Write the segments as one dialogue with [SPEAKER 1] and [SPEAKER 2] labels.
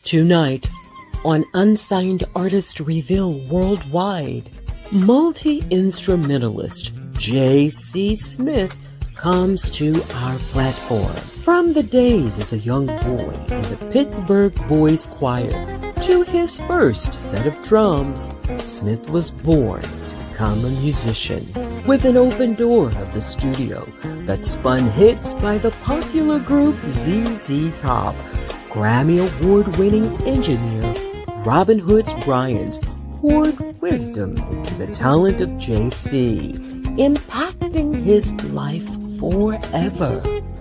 [SPEAKER 1] Tonight, on Unsigned Artist Reveal Worldwide, multi-instrumentalist J.C. Smith comes to our platform. From the days as a young boy in the Pittsburgh Boys Choir to his first set of drums, Smith was born to become a musician. With an open door of the studio that spun hits by the popular group ZZ Top, Grammy Award-winning engineer Robin Hood Bryant poured wisdom into the talent of JC, impacting his life forever.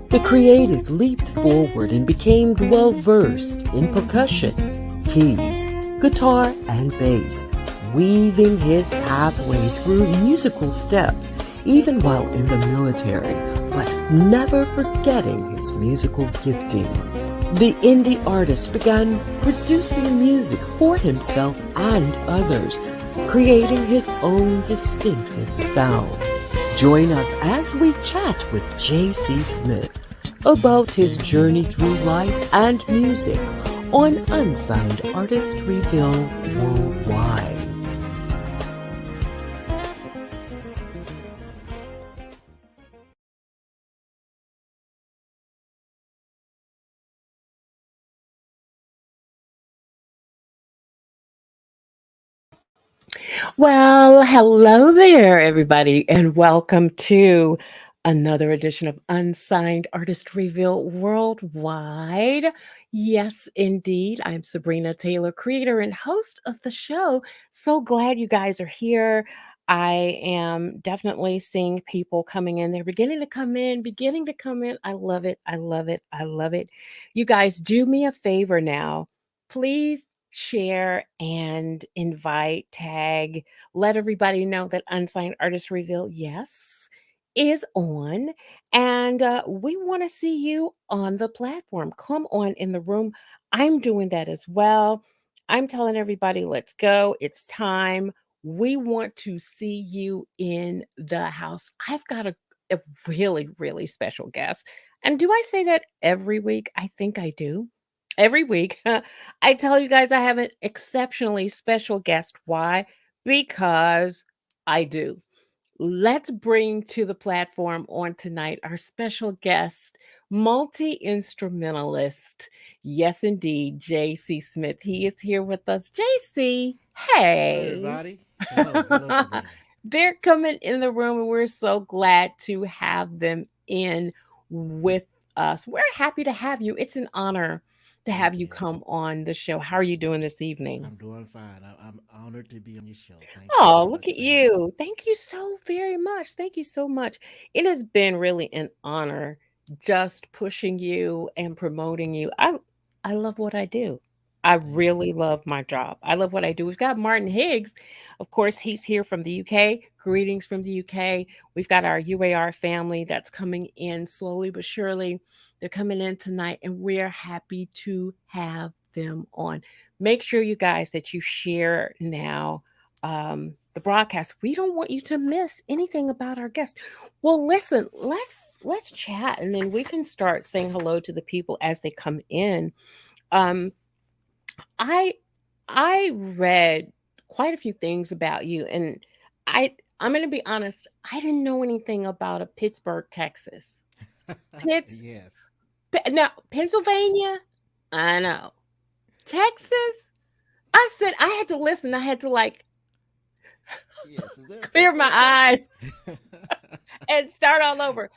[SPEAKER 1] The creative leaped forward and became well-versed in percussion, keys, guitar, and bass, weaving his pathway through musical steps even while in the military, but never forgetting his musical giftings. The indie artist began producing music for himself and others, creating his own distinctive sound. Join us as we chat with J.C. Smith about his journey through life and music on Unsigned Artist Reveal Worldwide. Well, hello there, everybody, and welcome to another edition of Unsigned Artist Reveal Worldwide. Yes, indeed. I'm Sabrina Taylor, creator and host of the show. So glad you guys are here. I am definitely seeing people coming in. They're beginning to come in. I love it. I love it. I love it. You guys, do me a favor now. Please share and invite, tag, let everybody know that Unsigned Artist Reveal, yes, is on. And we want to see you on the platform. Come on in the room. I'm doing that as well. I'm telling everybody, let's go. It's time. We want to see you in the house. I've got a really, really special guest. And do I say that every week? I think I do. Every week, I tell you guys I have an exceptionally special guest. Why? Because I do. Let's bring to the platform on tonight our special guest, multi instrumentalist. Yes, indeed, JC Smith. He is here with us. JC,
[SPEAKER 2] Hello,
[SPEAKER 1] hey.
[SPEAKER 2] everybody. Hello, Sabrina.
[SPEAKER 1] They're coming in the room, and we're so glad to have them in with us. We're happy to have you. It's an honor to have
[SPEAKER 2] Thank
[SPEAKER 1] you
[SPEAKER 2] you.
[SPEAKER 1] come on the show. How are you doing this evening?
[SPEAKER 2] I'm doing fine. I'm honored to be on your show. Thank you
[SPEAKER 1] Oh,
[SPEAKER 2] very
[SPEAKER 1] look
[SPEAKER 2] much
[SPEAKER 1] at
[SPEAKER 2] for having me.
[SPEAKER 1] you. Thank you so very much. Thank you so much. It has been really an honor just pushing you and promoting you. I love what I do. I
[SPEAKER 2] Yeah.
[SPEAKER 1] really love my job. I love what I do. We've got Martin Higgs. Of course, he's here from the UK. Greetings from the UK. We've got our UAR family that's coming in slowly but surely. They're coming in tonight, and we're happy to have them on. Make sure, you guys, that you share now the broadcast. We don't want you to miss anything about our guest. Well, listen, let's chat, and then we can start saying hello to the people as they come in. Um, I I read quite a few things about you, and I'm going to be honest. I didn't know anything about a Pittsburgh, Texas. Pitts,
[SPEAKER 2] Yes.
[SPEAKER 1] now Pennsylvania. I know. Texas. I said I had to listen. I had to like
[SPEAKER 2] Yes. Is there a
[SPEAKER 1] clear my
[SPEAKER 2] Pittsburgh, Texas?
[SPEAKER 1] eyes and start all over.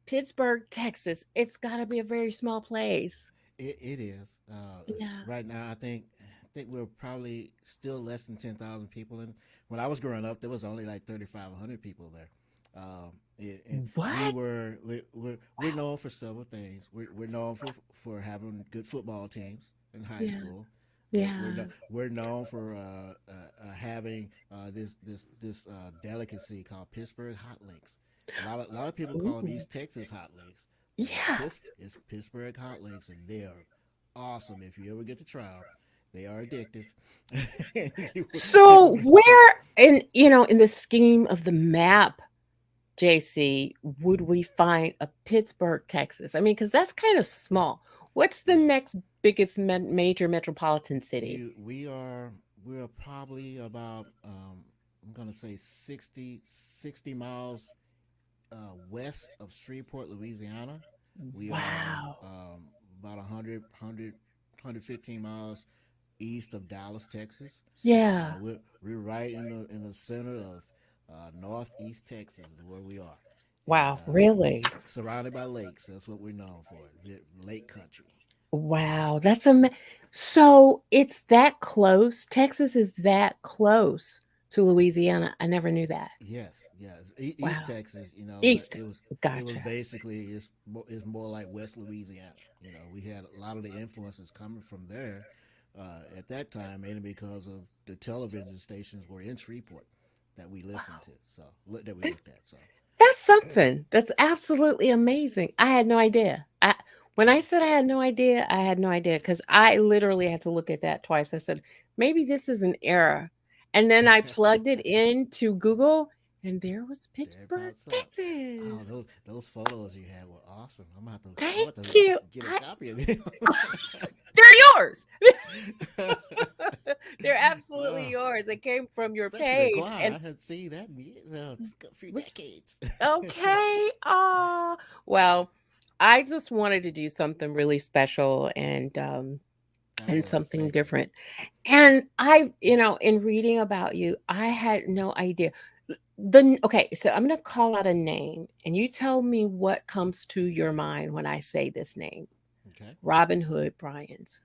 [SPEAKER 1] Pittsburgh, Texas. It's got to be a very small place.
[SPEAKER 2] It is.
[SPEAKER 1] Yeah.
[SPEAKER 2] Right now, I think we're probably still less than 10,000 people. And when I was growing up, there was only like 3,500 people there. And we
[SPEAKER 1] What?
[SPEAKER 2] were we're known for several things. We're known for having good football teams in high
[SPEAKER 1] Yeah.
[SPEAKER 2] school.
[SPEAKER 1] Yeah.
[SPEAKER 2] We're known for having this delicacy called Pittsburgh hot links. A lot of people call them
[SPEAKER 1] Ooh.
[SPEAKER 2] East Texas hot links, but
[SPEAKER 1] Yeah.
[SPEAKER 2] It's Pittsburgh hot links, and they are awesome. If you ever get to try them, they are addictive. You
[SPEAKER 1] So where in the scheme of the map, JC, would we find a Pittsburgh, Texas? I mean, because that's kind of small. What's the
[SPEAKER 2] yes.
[SPEAKER 1] next biggest major metropolitan city?
[SPEAKER 2] We are probably about I'm gonna say 60 miles west of Shreveport, Louisiana. We are
[SPEAKER 1] Wow.
[SPEAKER 2] about 100 miles east of Dallas, Texas.
[SPEAKER 1] Yeah.
[SPEAKER 2] We're right in the center of northeast Texas is where we are, and
[SPEAKER 1] Wow. Really?
[SPEAKER 2] surrounded by lakes. That's what we're known for, lake country.
[SPEAKER 1] Wow. So it's that close. Texas is that close to Louisiana. I never knew that.
[SPEAKER 2] Yes, yes. East
[SPEAKER 1] Wow.
[SPEAKER 2] Texas, but
[SPEAKER 1] East.
[SPEAKER 2] it was
[SPEAKER 1] Gotcha.
[SPEAKER 2] basically is more like West Louisiana. We had a lot of the influences coming from there at that time, mainly because of the television stations were in Shreveport that we listened to, so that we
[SPEAKER 1] That's
[SPEAKER 2] looked at. So
[SPEAKER 1] That's something. That's absolutely amazing. I had no idea. When I said I had no idea, I had no idea because I literally had to look at that twice. I said, maybe this is an error. And then I plugged it into Google and there was
[SPEAKER 2] there it
[SPEAKER 1] Pittsburgh,
[SPEAKER 2] pops up. Oh,
[SPEAKER 1] Texas.
[SPEAKER 2] those photos you had were awesome. I'm
[SPEAKER 1] Thank
[SPEAKER 2] about to
[SPEAKER 1] you.
[SPEAKER 2] get a copy of them.
[SPEAKER 1] They're yours. They're absolutely
[SPEAKER 2] Oh,
[SPEAKER 1] yours. They came from your
[SPEAKER 2] especially the
[SPEAKER 1] page.
[SPEAKER 2] choir.
[SPEAKER 1] And
[SPEAKER 2] I hadn't seen that in a few
[SPEAKER 1] we
[SPEAKER 2] decades.
[SPEAKER 1] okay. Well, I just wanted to do something really special and
[SPEAKER 2] Oh yes,
[SPEAKER 1] something
[SPEAKER 2] thank you.
[SPEAKER 1] different. And in reading about you, I had no idea. Okay, so I'm going to call out a name and you tell me what comes to your mind when I say this name.
[SPEAKER 2] Okay,
[SPEAKER 1] Robin Hood Bryans.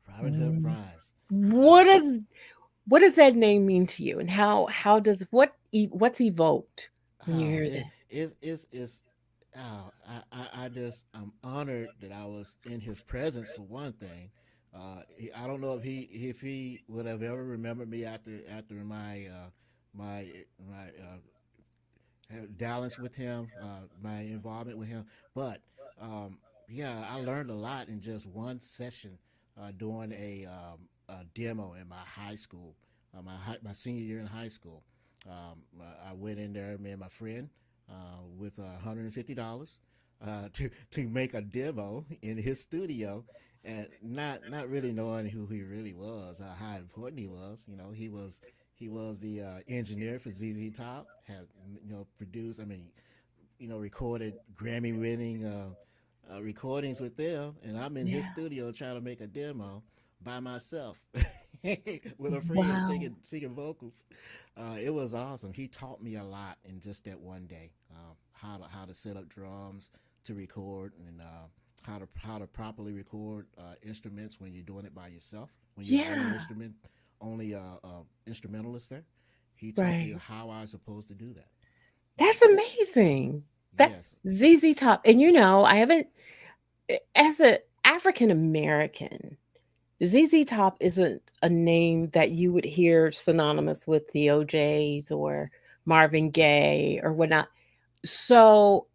[SPEAKER 2] Robin Hood
[SPEAKER 1] Mm.
[SPEAKER 2] Prize.
[SPEAKER 1] What
[SPEAKER 2] Uh,
[SPEAKER 1] does that name mean to you and how does what's evoked when you
[SPEAKER 2] oh,
[SPEAKER 1] hear
[SPEAKER 2] it
[SPEAKER 1] that?
[SPEAKER 2] it it's oh, I'm honored that I was in his presence for one thing. I don't know if he would have ever remembered me after my dalliance with him, my involvement with him. But yeah, I learned a lot in just one session doing a demo in my high school, my senior year in high school. I went in there, me and my friend, with $150 to make a demo in his studio, and not really knowing who he really was, how important he was. He was the engineer for ZZ Top. Had produced. I mean, recorded Grammy-winning recordings with them, and I'm in his
[SPEAKER 1] Yeah.
[SPEAKER 2] studio trying to make a demo by myself with a friend
[SPEAKER 1] Wow.
[SPEAKER 2] singing vocals. It was awesome. He taught me a lot in just that one day. How to set up drums to record, and how to properly record instruments when you're doing it by yourself. When you're the only
[SPEAKER 1] Yeah.
[SPEAKER 2] instrumentalist there. He taught me
[SPEAKER 1] Right.
[SPEAKER 2] how I was supposed to do that.
[SPEAKER 1] That's
[SPEAKER 2] Um,
[SPEAKER 1] amazing. That
[SPEAKER 2] yes,
[SPEAKER 1] ZZ Top, and I haven't as a African American, ZZ Top isn't a name that you would hear synonymous with the OJs or Marvin Gaye or whatnot. So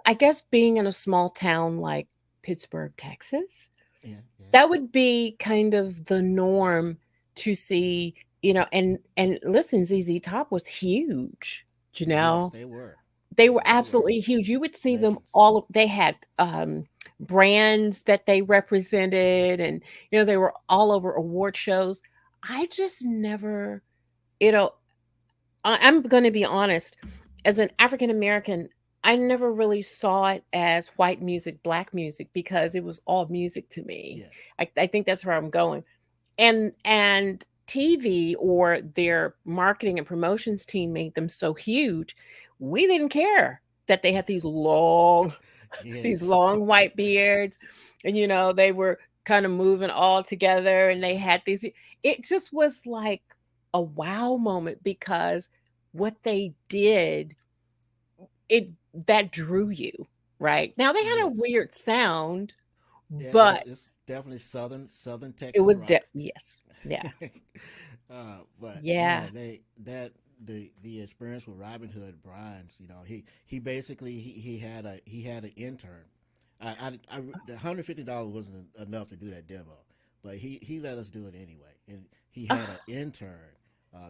[SPEAKER 1] I guess being in a small town like Pittsburgh, Texas,
[SPEAKER 2] yeah, yes,
[SPEAKER 1] that would be kind of the norm to see, and listen, ZZ Top was huge, you
[SPEAKER 2] yes.
[SPEAKER 1] know.
[SPEAKER 2] They were,
[SPEAKER 1] They were
[SPEAKER 2] they were
[SPEAKER 1] absolutely huge. You would see them
[SPEAKER 2] legends.
[SPEAKER 1] they had, brands that they represented and, they were all over award shows. I just never, you know, I'm gonna be honest, as an African American, I never really saw it as white music, black music because it was all music to me.
[SPEAKER 2] Yes,
[SPEAKER 1] I think that's where I'm going. And TV or their marketing and promotions team made them so huge. We didn't care that they had these
[SPEAKER 2] yes,
[SPEAKER 1] long white beards and they were kind of moving all together and they had these it just was like a wow moment because what they did it that drew you, right? Now they had a
[SPEAKER 2] yes.
[SPEAKER 1] weird sound,
[SPEAKER 2] Yeah,
[SPEAKER 1] but
[SPEAKER 2] it's definitely southern
[SPEAKER 1] it
[SPEAKER 2] Texas
[SPEAKER 1] was
[SPEAKER 2] rock.
[SPEAKER 1] yes. Yeah.
[SPEAKER 2] But yeah,
[SPEAKER 1] Yeah.
[SPEAKER 2] the experience with Robin Hood Bryans, he basically he had an intern. The $150 wasn't enough to do that demo, but he let us do it anyway, and he had an intern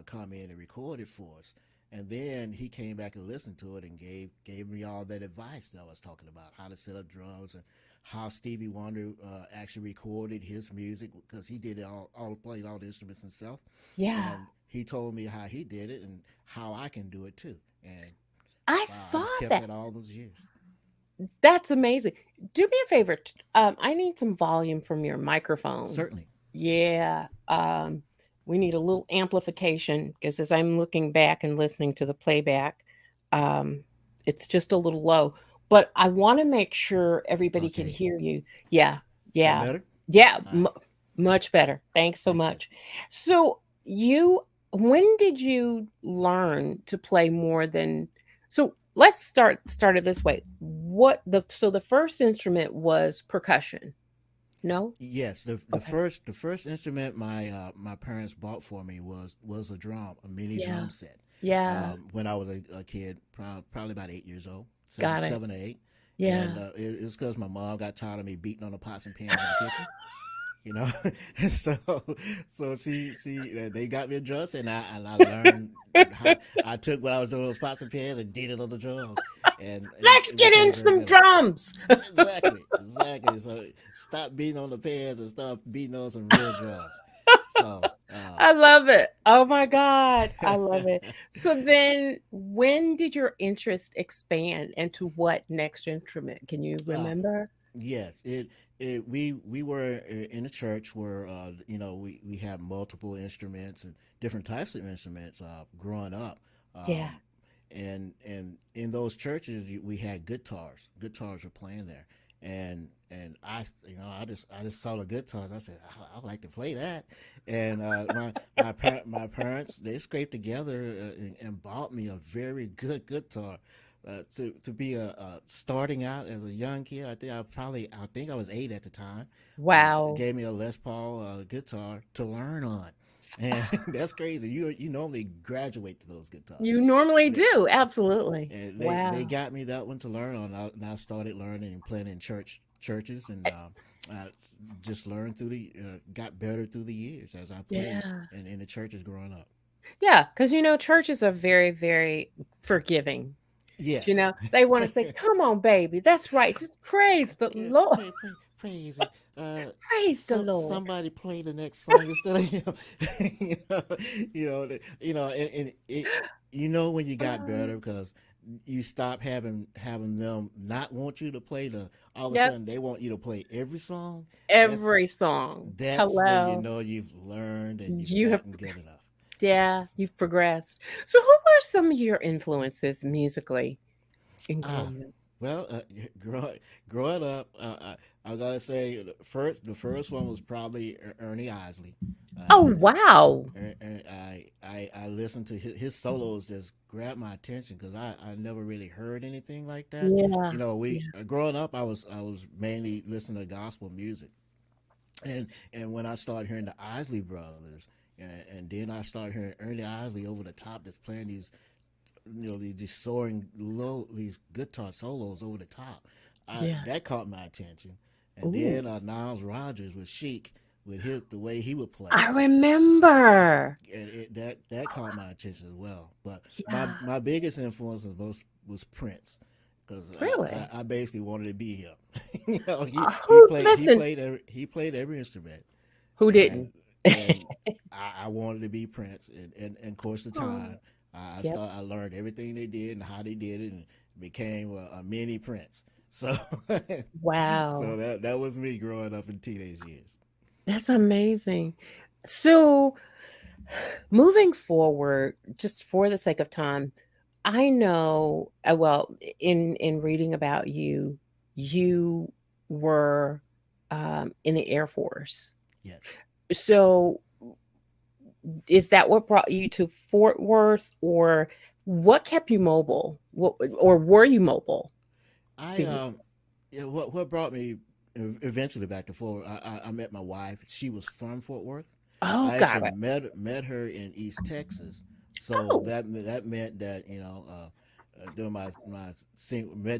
[SPEAKER 2] come in and record it for us. And then he came back and listened to it and gave me all that advice that I was talking about, how to set up drums and how Stevie Wonder actually recorded his music because he did it all played all the instruments himself,
[SPEAKER 1] Yeah.
[SPEAKER 2] and he told me how he did it and how I can do it too. And
[SPEAKER 1] I
[SPEAKER 2] wow, I
[SPEAKER 1] saw
[SPEAKER 2] just kept
[SPEAKER 1] that.
[SPEAKER 2] that all those years.
[SPEAKER 1] That's amazing. Do me a favor. I need some volume from your microphone.
[SPEAKER 2] Certainly.
[SPEAKER 1] Yeah. We need a little amplification because as I'm looking back and listening to the playback, um, it's just a little low. But I want to make sure everybody can
[SPEAKER 2] Okay.
[SPEAKER 1] hear you. Yeah.
[SPEAKER 2] That
[SPEAKER 1] Yeah.
[SPEAKER 2] better?
[SPEAKER 1] Yeah.
[SPEAKER 2] All right.
[SPEAKER 1] Much better. Thanks so
[SPEAKER 2] Excellent.
[SPEAKER 1] much. So when did you learn to play more than so let's start it this way. The first instrument was percussion. No?
[SPEAKER 2] Yes,
[SPEAKER 1] Okay.
[SPEAKER 2] the first instrument my parents bought for me was a drum, a mini
[SPEAKER 1] Yeah.
[SPEAKER 2] drum set.
[SPEAKER 1] Yeah.
[SPEAKER 2] When I was a kid, probably about 8 years old,
[SPEAKER 1] Got it.
[SPEAKER 2] 7 or 8, and
[SPEAKER 1] Yeah.
[SPEAKER 2] it was because my mom got tired of me beating on the pots and pans in the kitchen. You know, so they got me a drum set, and I learned how I took what I was doing with those pots and pans and did it on the drums, and
[SPEAKER 1] Let's
[SPEAKER 2] it
[SPEAKER 1] get
[SPEAKER 2] became
[SPEAKER 1] in
[SPEAKER 2] very
[SPEAKER 1] some
[SPEAKER 2] good at it.
[SPEAKER 1] drums.
[SPEAKER 2] Exactly, exactly. So stop beating on the pans and start beating on some real drums. So
[SPEAKER 1] I love it. Oh my God. I love it. So then when did your interest expand and to what next instrument? Can you
[SPEAKER 2] uh,
[SPEAKER 1] remember?
[SPEAKER 2] yes, we were in a church where we had multiple instruments and different types of instruments growing up.
[SPEAKER 1] Yeah.
[SPEAKER 2] Um, and in those churches we had guitars. Guitars were playing there, and I just saw the guitars. I said I like to play that, and my parents they scraped together and bought me a very good guitar. To be starting out as a young kid, I think I was 8 at the time.
[SPEAKER 1] Wow.
[SPEAKER 2] Gave me a Les Paul guitar to learn on, and that's crazy. You normally graduate to those guitars,
[SPEAKER 1] You normally
[SPEAKER 2] but
[SPEAKER 1] do. Absolutely.
[SPEAKER 2] and they
[SPEAKER 1] Wow.
[SPEAKER 2] got me that one to learn on. And I started learning and playing in churches, and I just learned got better through the years as I played
[SPEAKER 1] Yeah.
[SPEAKER 2] in the churches growing up.
[SPEAKER 1] Yeah, because churches are very, very forgiving.
[SPEAKER 2] Yes.
[SPEAKER 1] They want to say, "Come on, baby, that's right. Just praise the
[SPEAKER 2] Yeah,
[SPEAKER 1] Lord.
[SPEAKER 2] praise it.
[SPEAKER 1] Praise the Lord."
[SPEAKER 2] Somebody play the next song instead of him. you know, and when you got
[SPEAKER 1] Um,
[SPEAKER 2] better because you stop having them not want you to play all of a
[SPEAKER 1] yep,
[SPEAKER 2] sudden they want you to play every song. That's
[SPEAKER 1] every song.
[SPEAKER 2] when you
[SPEAKER 1] Hello.
[SPEAKER 2] know you've learned and you've
[SPEAKER 1] You have,
[SPEAKER 2] gotten good enough.
[SPEAKER 1] yeah, you've progressed. So, who were some of your influences musically in
[SPEAKER 2] Ah,
[SPEAKER 1] growing up?
[SPEAKER 2] well, growing up, I gotta say the first one was probably Ernie Isley.
[SPEAKER 1] Oh,
[SPEAKER 2] Uh,
[SPEAKER 1] wow.
[SPEAKER 2] I listened to his solos just grabbed my attention because I never really heard anything like that.
[SPEAKER 1] Yeah.
[SPEAKER 2] We
[SPEAKER 1] Yeah.
[SPEAKER 2] growing up, I was mainly listening to gospel music, and when I started hearing the Isley brothers, and then I started hearing Ernie Isley over the top, just playing these soaring low these guitar solos over the top.
[SPEAKER 1] Yeah.
[SPEAKER 2] That caught my attention, and
[SPEAKER 1] Ooh,
[SPEAKER 2] then Niles Rogers with Chic with his the way he would play,
[SPEAKER 1] I remember.
[SPEAKER 2] and that caught my attention as well. But
[SPEAKER 1] Yeah.
[SPEAKER 2] my biggest influence was Prince, because
[SPEAKER 1] Really?
[SPEAKER 2] I basically wanted to be him.
[SPEAKER 1] Who listen,
[SPEAKER 2] he played every instrument,
[SPEAKER 1] who
[SPEAKER 2] and
[SPEAKER 1] didn't?
[SPEAKER 2] and I wanted to be Prince, and of course the
[SPEAKER 1] Oh,
[SPEAKER 2] time
[SPEAKER 1] yep.
[SPEAKER 2] I learned everything they did and how they did it, and became a mini Prince. So so
[SPEAKER 1] Wow.
[SPEAKER 2] that was me growing up in teenage years.
[SPEAKER 1] That's amazing. So, moving forward, just for the sake of time, I know, well, in reading about you, you were in the Air Force.
[SPEAKER 2] Yes,
[SPEAKER 1] So, is that what brought you to Fort Worth, or what kept you mobile? What, or were you mobile?
[SPEAKER 2] I
[SPEAKER 1] Be-
[SPEAKER 2] yeah, what brought me eventually back to Fort Worth, I met my wife. She was from Fort Worth.
[SPEAKER 1] Oh,
[SPEAKER 2] I
[SPEAKER 1] got
[SPEAKER 2] actually
[SPEAKER 1] it.
[SPEAKER 2] met her in East Texas, so
[SPEAKER 1] Oh,
[SPEAKER 2] that meant that during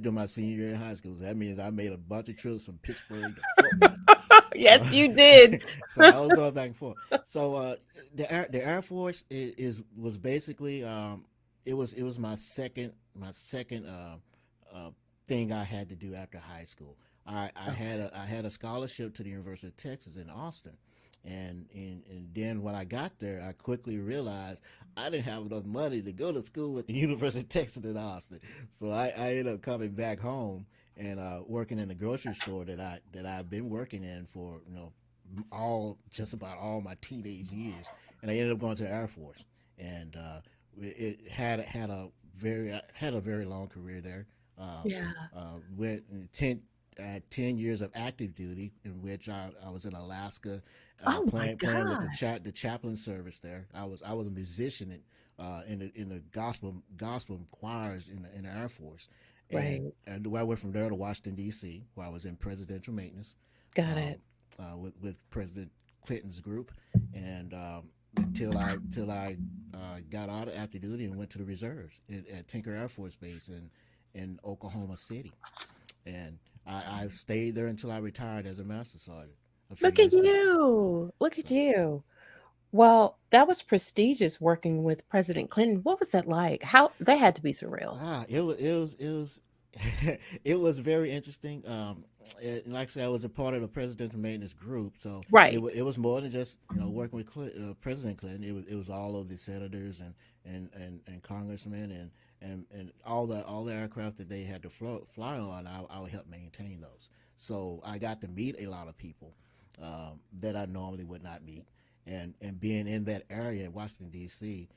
[SPEAKER 2] during my senior year in high school. That means I made a bunch of trips from Pittsburgh to Fort Worth. So
[SPEAKER 1] yes, you did.
[SPEAKER 2] so I was going back and forth. So the Air Force was basically it was my second uh, thing I had to do after high school. I had a scholarship to the University of Texas in Austin, and then when I got there, I quickly realized I didn't have enough money to go to school at the University of Texas in Austin. So I ended up coming back home and working in the grocery store that I've been working in for all just about all my teenage years, and I ended up going to the Air Force, and it had a very long career there. Uh,
[SPEAKER 1] Yeah.
[SPEAKER 2] went 10 years of active duty, in which I was in Alaska,
[SPEAKER 1] Oh my
[SPEAKER 2] playing with
[SPEAKER 1] God.
[SPEAKER 2] the chaplain service there. I was a musician in the gospel choirs in the Air Force,
[SPEAKER 1] Right.
[SPEAKER 2] and I went from there to Washington D.C., where I was in presidential maintenance,
[SPEAKER 1] Got
[SPEAKER 2] um,
[SPEAKER 1] it.
[SPEAKER 2] with President Clinton's group, and until I got out of active duty and went to the reserves at Tinker Air Force Base in Oklahoma City, and I stayed there until I retired as a master sergeant a few
[SPEAKER 1] Look at
[SPEAKER 2] years back.
[SPEAKER 1] you. Look
[SPEAKER 2] So
[SPEAKER 1] at you. Well, that was prestigious working with President Clinton. What was that like? How that had to be surreal.
[SPEAKER 2] it was it was very interesting. Like I said, I was a part of the presidential maintenance group, so
[SPEAKER 1] Right.
[SPEAKER 2] it was more than just working with President Clinton. It was all of the senators and congressmen and all the aircraft that they had to fly on. I would help maintain those. So I got to meet a lot of people that I normally would not meet, and being in that area in Washington D.C.,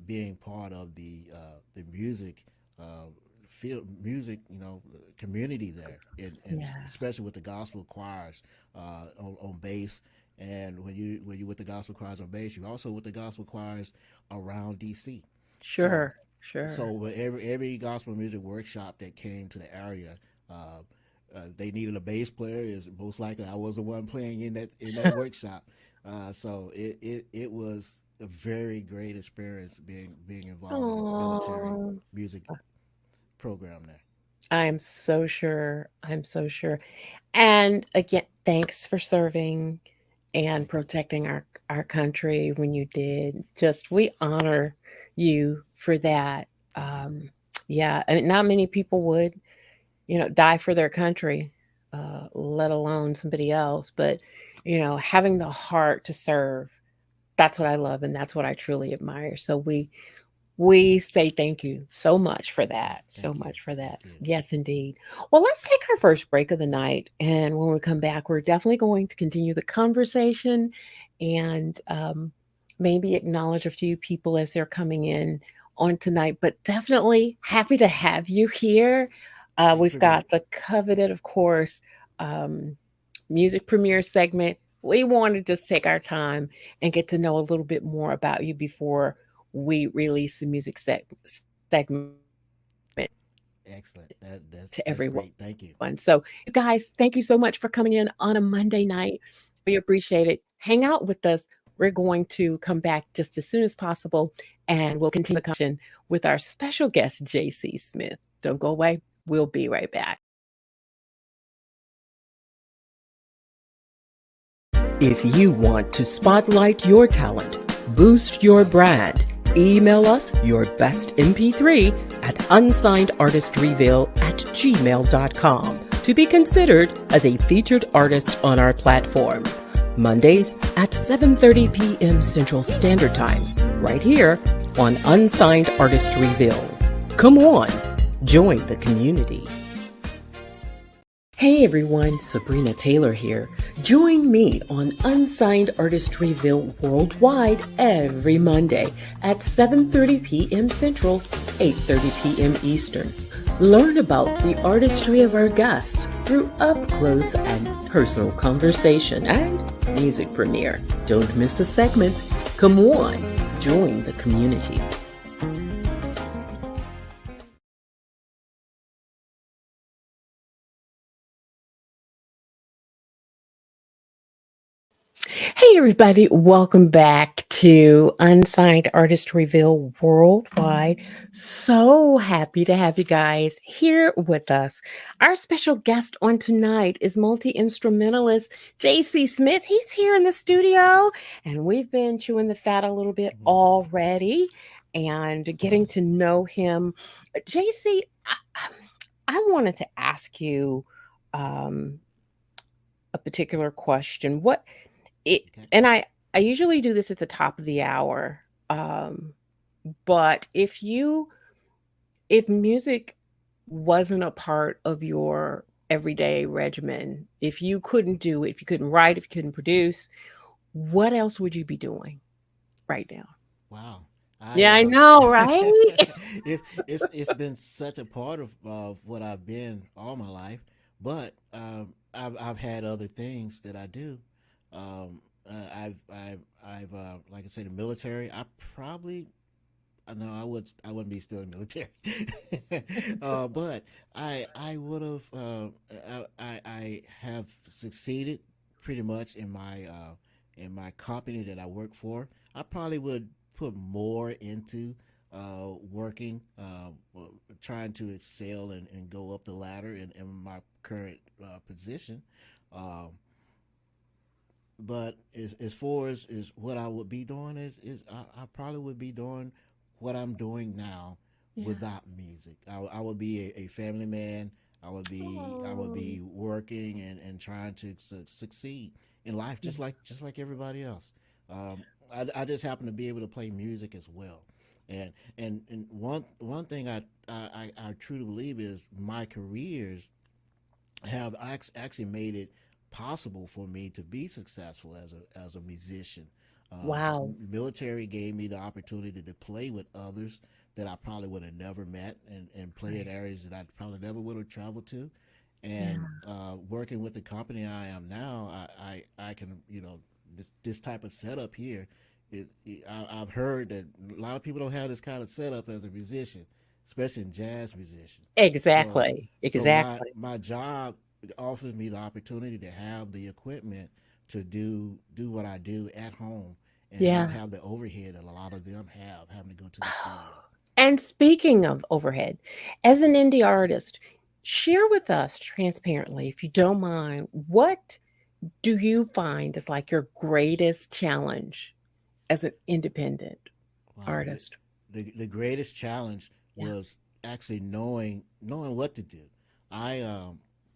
[SPEAKER 2] being part of the uh, music community there, and
[SPEAKER 1] Yeah.
[SPEAKER 2] especially with the gospel choirs on base. And when you with the gospel choirs on base, you also with the gospel choirs around DC. So
[SPEAKER 1] Sure. Sure.
[SPEAKER 2] with every gospel music workshop that came to the area, uh, they needed a bass player. Is most likely I was the one playing in that workshop. So it was a very great experience being involved in a military
[SPEAKER 1] Oh,
[SPEAKER 2] music program there.
[SPEAKER 1] I'm so sure. I'm so sure. And again, thanks for serving and
[SPEAKER 2] Thank you.
[SPEAKER 1] protecting our country when you did. Just we honor you for that.
[SPEAKER 2] Thank you.
[SPEAKER 1] Yeah, I mean, not many people would, die for their country, let alone somebody else. But having the heart to serve, that's what I love, and that's what I truly admire. So we say thank you so much for that. So
[SPEAKER 2] Thank you.
[SPEAKER 1] much for that.
[SPEAKER 2] Thank you.
[SPEAKER 1] Yes, indeed. Well, let's take our first break of the night. And when we come back, we're definitely going to continue the conversation and maybe acknowledge a few people as they're coming in on tonight. But definitely happy to have you here.
[SPEAKER 2] Thank you
[SPEAKER 1] We've
[SPEAKER 2] for me.
[SPEAKER 1] got the coveted, of course, um, music premiere segment. We want to just take our time and get to know a little bit more about you before we release the music segment to everyone. So,
[SPEAKER 2] Excellent.
[SPEAKER 1] you
[SPEAKER 2] That's great.
[SPEAKER 1] guys,
[SPEAKER 2] Thank
[SPEAKER 1] thank
[SPEAKER 2] you.
[SPEAKER 1] you so much for coming in on a Monday night. We appreciate it. Hang out with us. We're going to come back just as soon as possible and we'll continue the conversation with our special guest, JC Smith. Don't go away. We'll be right back. If you want to spotlight your talent, boost your brand, email us your best MP3 at unsignedartistreveal@gmail.com to be considered as a featured artist on our platform. Mondays at 7:30 p.m. Central Standard Time, right here on Unsigned Artist Reveal. Come on, join the community. Hey everyone, Sabrina Taylor here. Join me on Unsigned Artist Reveal Worldwide every Monday at 7:30 p.m. Central, 8:30 p.m. Eastern. Learn about the artistry of our guests through up-close and personal conversation and music premiere. Don't miss a segment. Come on, join the community. Hey, everybody, welcome back to Unsigned Artist Reveal Worldwide. So happy to have you guys here with us. Our special guest on tonight is multi instrumentalist JC Smith. He's here in the studio, and we've been chewing the fat a little bit already. and getting to know him. JC, I wanted to ask you um, a particular question. What it
[SPEAKER 2] Okay.
[SPEAKER 1] and I usually do this at the top of the hour. Um, but if music wasn't a part of your everyday regimen, if you couldn't do it, if you couldn't write, if you couldn't produce, what else would you be doing right now?
[SPEAKER 2] Wow.
[SPEAKER 1] Yeah, I know, right?
[SPEAKER 2] It's been such a part of what I've been all my life, but I've had other things that I do. I've like I said, the military. I probably no, I wouldn't be still in the military, but I would have I have succeeded pretty much in my company that I work for. I probably would put more into working, trying to excel and go up the ladder in my current position. Um, but as far as what I would be doing is I probably would be doing what I'm doing now
[SPEAKER 1] Yeah.
[SPEAKER 2] without music. I would be a family man. I would
[SPEAKER 1] Oh,
[SPEAKER 2] be working and trying to succeed in life
[SPEAKER 1] yeah.
[SPEAKER 2] just like everybody else. I just happen to be able to play music as well. And one thing I truly believe is my careers have actually made it possible for me to be successful as a musician.
[SPEAKER 1] Wow.
[SPEAKER 2] Military gave me the opportunity to play with others that I probably would have never met and play in
[SPEAKER 1] Right.
[SPEAKER 2] areas that I probably never would have traveled to. And
[SPEAKER 1] Yeah.
[SPEAKER 2] working with the company I am now, I can, you know, this type of setup here. I've heard that a lot of people don't have this kind of setup as a musician, especially in jazz musician. So
[SPEAKER 1] Exactly. Exactly.
[SPEAKER 2] my job offers me the opportunity to have the equipment to do what I do at home and not
[SPEAKER 1] Yeah.
[SPEAKER 2] have the overhead that a lot of them have having to go to the studio.
[SPEAKER 1] And speaking of overhead, as an indie artist, share with us transparently, if you don't mind, what do you find is like your greatest challenge as an independent
[SPEAKER 2] Wow,
[SPEAKER 1] artist?
[SPEAKER 2] the greatest challenge
[SPEAKER 1] Yeah.
[SPEAKER 2] was actually knowing what to do. I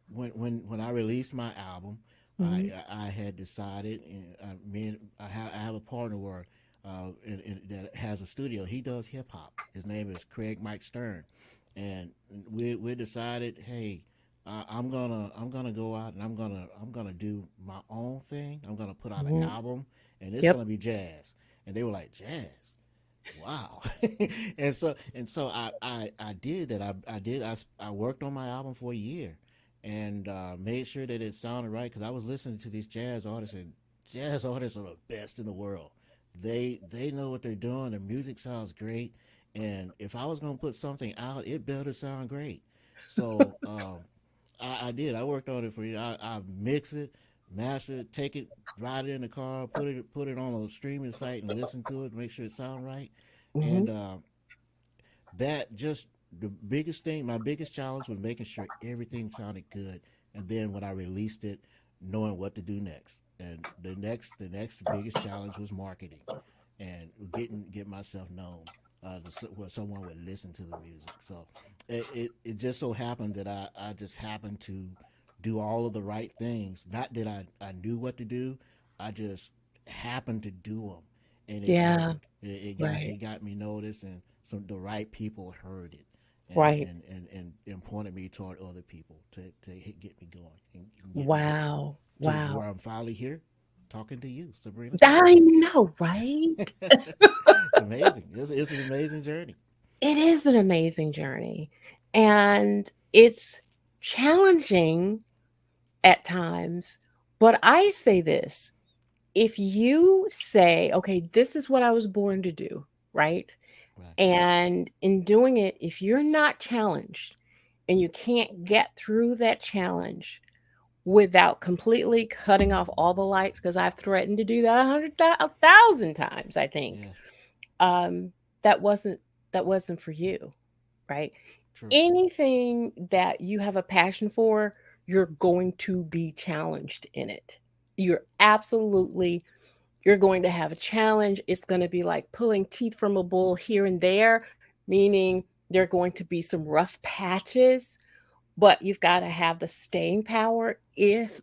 [SPEAKER 2] when I released my album,
[SPEAKER 1] Mhm.
[SPEAKER 2] I had decided, and I have a partner where that has a studio. He does hip hop. His name is Craig Mike Stern, and we decided, hey, I'm gonna go out and I'm gonna do my own thing. I'm gonna put out an
[SPEAKER 1] Mhm.
[SPEAKER 2] album, and it's
[SPEAKER 1] Yep.
[SPEAKER 2] gonna be jazz. And they were like, jazz, wow. And so I did that. I worked on my album for a year and made sure that it sounded right because I was listening to these jazz artists, and jazz artists are the best in the world. They know what they're doing. The music sounds great, and if I was gonna put something out, it better sound great. So I did. I worked on it for you. I mix it, master it, take it, ride it in the car, put it on a streaming site and listen to it, make sure it sound right.
[SPEAKER 1] Mhm.
[SPEAKER 2] And that just the biggest thing, my biggest challenge was making sure everything sounded good. And then when I released it, knowing what to do next. And the next biggest challenge was marketing and get myself known where someone would listen to the music. So it just so happened that I just happened to do all of the right things. Not that I knew what to do, I just happened to do them, and it
[SPEAKER 1] Yeah.
[SPEAKER 2] worked.
[SPEAKER 1] Right.
[SPEAKER 2] It got me noticed, and some the right people heard it.
[SPEAKER 1] Right.
[SPEAKER 2] And pointed me toward other people to get me going and get me
[SPEAKER 1] Wow.
[SPEAKER 2] to
[SPEAKER 1] Wow.
[SPEAKER 2] where I'm finally here talking to you, Sabrina.
[SPEAKER 1] I know, right?
[SPEAKER 2] It's amazing. It's an amazing journey.
[SPEAKER 1] It is an amazing journey. And it's challenging at times. But I say this, if you say, okay, this is what I was born to do, right?
[SPEAKER 2] Right.
[SPEAKER 1] And in doing it, if you're not challenged and you can't get through that challenge without completely cutting off all the lights, because I've threatened to do that 1,000 times, I think,
[SPEAKER 2] Yeah.
[SPEAKER 1] um, that wasn't that wasn't for you, right?
[SPEAKER 2] True.
[SPEAKER 1] Anything that you have a passion for, you're going to be challenged in it. You're absolutely You're going to have a challenge. It's going to be like pulling teeth from a bull here and there, meaning there are going to be some rough patches, but you've got to have the staying power if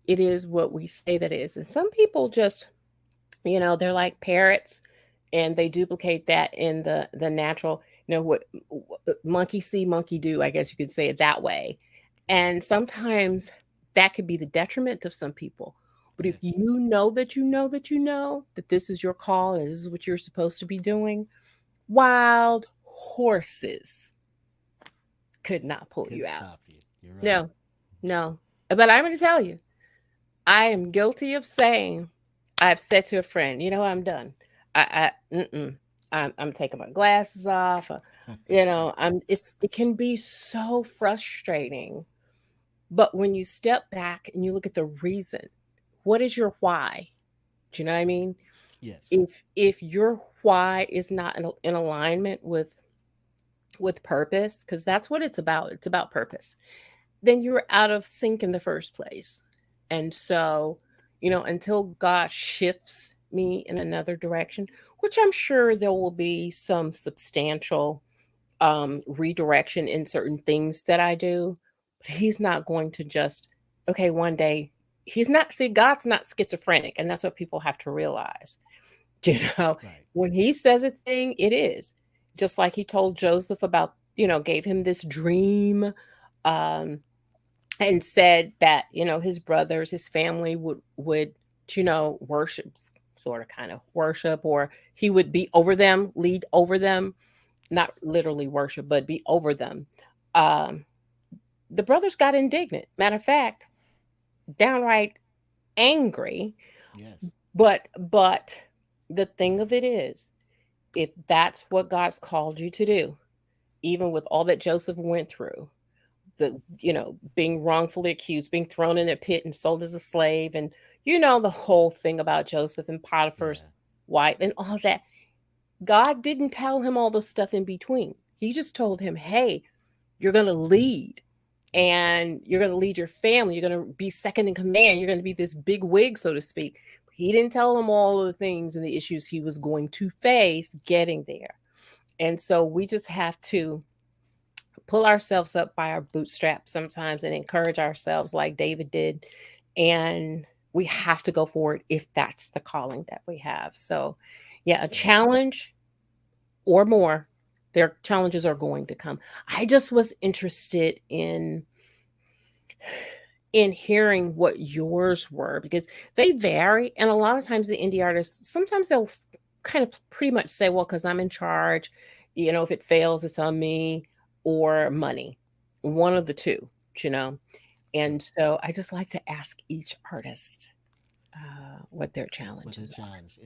[SPEAKER 1] it is what we say that is. And some people just, they're like parrots and they duplicate that in the natural, what monkey see, monkey do, I guess you could say it that way.
[SPEAKER 2] Right.
[SPEAKER 1] And sometimes that could be the detriment of some people. But if
[SPEAKER 2] Yes.
[SPEAKER 1] you know that you know that you know that this is your call and this is what you're supposed to be doing, wild horses could not pull you
[SPEAKER 2] Couldn't
[SPEAKER 1] out.
[SPEAKER 2] stop you. You're right.
[SPEAKER 1] No, no. But I'm going to tell you, I am guilty of saying, I've said to a friend, I'm done. Mm-mm. I'm taking my glasses off. It can be so frustrating. But when you step back and you look at the reason, what is your why? Do you know what I mean?
[SPEAKER 2] Yes.
[SPEAKER 1] If your why is not in alignment with purpose, because that's what it's about. It's about purpose. Then you're out of sync in the first place. And so, until God shifts me in another direction, which I'm sure there will be some substantial redirection in certain things that I do, but He's not going to just, okay, one day, God's not schizophrenic. And that's what people have to realize. You know,
[SPEAKER 2] Right.
[SPEAKER 1] when He says a thing, it is. Just like He told Joseph about, gave him this dream. Um, and said that his brothers, his family would worship, sort of kind of worship, or he would be over them, lead over them, not
[SPEAKER 2] Yes.
[SPEAKER 1] literally worship but be over them. um the brothers got indignant, matter of fact, downright angry.
[SPEAKER 2] Yes.
[SPEAKER 1] But the thing of it is, if that's what God's called you to do, even with all that Joseph went through, being wrongfully accused, being thrown in a pit and sold as a slave, and the whole thing about Joseph and Potiphar's
[SPEAKER 2] Yeah.
[SPEAKER 1] wife and all that. God didn't tell him all the stuff in between. He just told him, "Hey, you're going to lead,
[SPEAKER 2] Right.
[SPEAKER 1] and you're going to lead your family. You're going to be second in command. You're going to be this big wig, so to speak." He didn't tell him all of the things and the issues he was going to face getting there. And so we just have to pull ourselves up by our bootstraps sometimes and encourage ourselves like David did. And we have to go forward if that's the calling that we have. So, yeah, a
[SPEAKER 2] Yes.
[SPEAKER 1] challenge or more, their challenges are going to come. I just was interested in hearing what yours were, because they vary, and a lot of times the indie artists, sometimes they'll kind of pretty much say, well, because I'm in charge, if it fails it's on me, or money, one of the two, you know
[SPEAKER 2] So
[SPEAKER 1] and so I just like to ask each artist what their
[SPEAKER 2] what the
[SPEAKER 1] challenges are.
[SPEAKER 2] challenge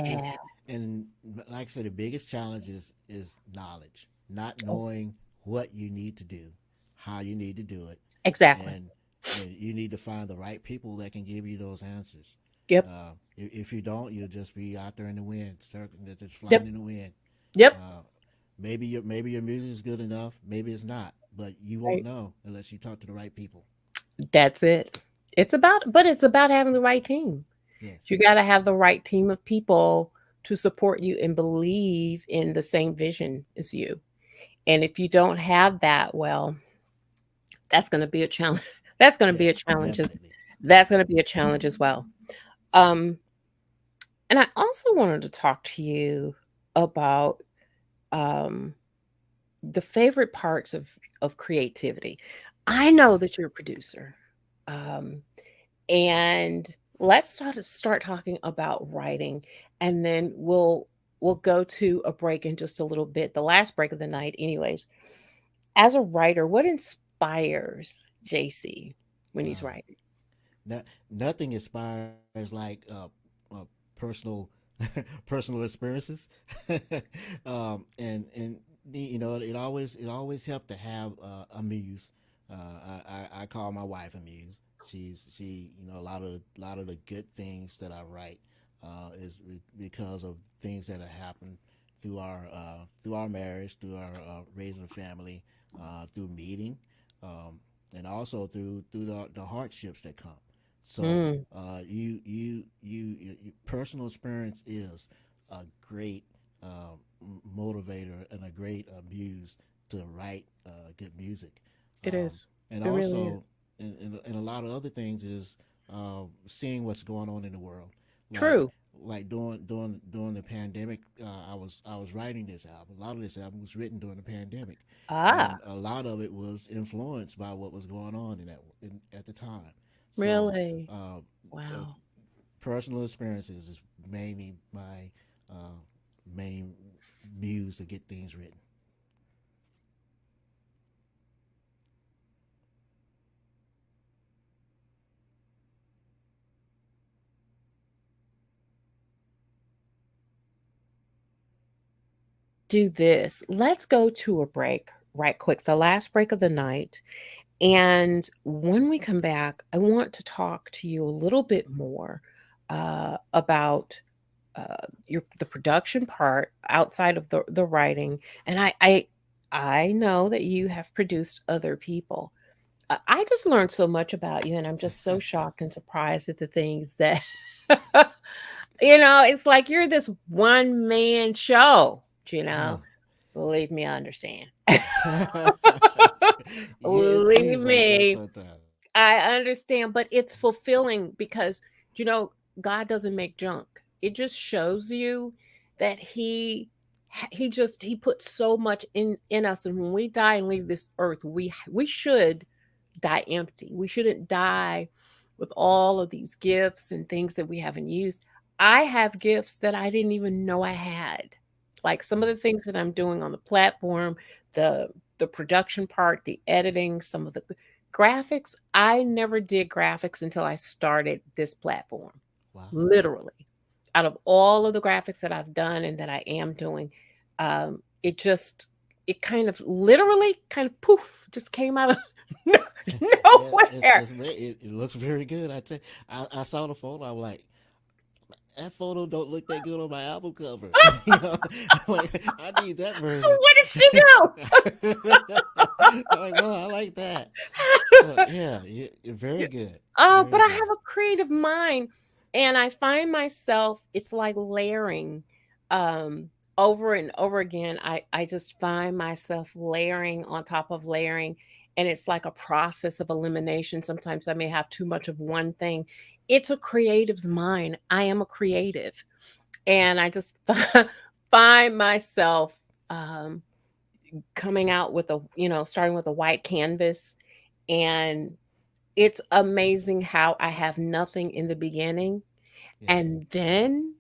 [SPEAKER 2] is,
[SPEAKER 1] Yeah,
[SPEAKER 2] and like I said, the biggest challenge is knowledge, not
[SPEAKER 1] oh,
[SPEAKER 2] knowing what you need to do, how you need to do it,
[SPEAKER 1] exactly.
[SPEAKER 2] and you need to find the right people that can give you those answers.
[SPEAKER 1] Yep,
[SPEAKER 2] If you don't, you'll just be out there in the wind, circling, just flying
[SPEAKER 1] yep,
[SPEAKER 2] in the wind.
[SPEAKER 1] yep.
[SPEAKER 2] Uh, maybe your music is good enough, maybe it's not, but you won't
[SPEAKER 1] Right.
[SPEAKER 2] know unless you talk to the right people.
[SPEAKER 1] That's it. It's about having the right team.
[SPEAKER 2] Yes,
[SPEAKER 1] You got to have the right team of people to support you and believe in the same vision as you. And if you don't have that, well, that's going to be a challenge. That's going to be a
[SPEAKER 2] yes,
[SPEAKER 1] challenge.
[SPEAKER 2] definitely,
[SPEAKER 1] That's going to
[SPEAKER 2] definitely.
[SPEAKER 1] be a challenge as well. Um, and I also wanted to talk to you about um, the favorite parts of creativity. I know
[SPEAKER 2] Okay.
[SPEAKER 1] that you're a producer, um, and let's start talking about writing, and then we'll go to a break in just a little bit, the last break of the night, anyways. As a writer, what inspires JC when he's
[SPEAKER 2] Wow.
[SPEAKER 1] writing?
[SPEAKER 2] No, nothing inspires like personal personal experiences, and it always helped to have a muse. I call my wife a muse. She, a lot of the good things that I write is because of things that have happened through our marriage, through our raising a family, through meeting, um, and also through the hardships that come. So
[SPEAKER 1] Mm,
[SPEAKER 2] personal experience is a great motivator and a great muse to write good music.
[SPEAKER 1] it
[SPEAKER 2] Um,
[SPEAKER 1] is.
[SPEAKER 2] and
[SPEAKER 1] It really
[SPEAKER 2] also,
[SPEAKER 1] is.
[SPEAKER 2] and a lot of other things is seeing what's going on in the world. Like
[SPEAKER 1] True.
[SPEAKER 2] during the pandemic, I was writing this album. A lot of this album was written during the pandemic,
[SPEAKER 1] Ah,
[SPEAKER 2] and a lot of it was influenced by what was going on at the time. So
[SPEAKER 1] really?
[SPEAKER 2] uh, uh,
[SPEAKER 1] Wow.
[SPEAKER 2] personal experiences is mainly my uh, main muse to get things written.
[SPEAKER 1] Do this. Let's go to a break right quick, the last break of the night. And when we come back, I want to talk to you a little bit more about the production part outside of the writing. And I know that you have produced other people. I just learned so much about you, and I'm just so shocked and surprised at the things that it's like you're this one man show. You know,
[SPEAKER 2] Oh.
[SPEAKER 1] believe me, I understand.
[SPEAKER 2] Yeah, it
[SPEAKER 1] Believe
[SPEAKER 2] seems like that
[SPEAKER 1] me,
[SPEAKER 2] sometimes.
[SPEAKER 1] I understand, but it's fulfilling because, you know, God doesn't make junk. It just shows you that he puts so much in us, and when we die and leave this earth, we should die empty. We shouldn't die with all of these gifts and things that we haven't used. I have gifts that I didn't even know I had. Like some of
[SPEAKER 2] Yeah.
[SPEAKER 1] the things that I'm doing on the platform, the the production part, the editing, some of the graphics. I never did graphics until I started this platform.
[SPEAKER 2] Wow.
[SPEAKER 1] Literally. Out of all of the graphics that I've done and that I am doing, it kind of literally kind of poof just came out of
[SPEAKER 2] Yeah,
[SPEAKER 1] nowhere.
[SPEAKER 2] it looks very good. I saw the photo. I'm like, that photo don't look that good on my album cover. Like I need that version.
[SPEAKER 1] What did she
[SPEAKER 2] I'm like, well, I like that. So yeah, very
[SPEAKER 1] do?
[SPEAKER 2] good,
[SPEAKER 1] But
[SPEAKER 2] very
[SPEAKER 1] I
[SPEAKER 2] good.
[SPEAKER 1] have a creative mind, and I find myself it's like layering, over and over again. I just find myself layering on top of layering, and it's like a process of elimination. Sometimes I may have too much of one thing. It's a creative's mind. I am a creative, and I just find myself coming out with starting with a white canvas, and it's amazing how I have nothing in the beginning,
[SPEAKER 2] Yes,
[SPEAKER 1] and then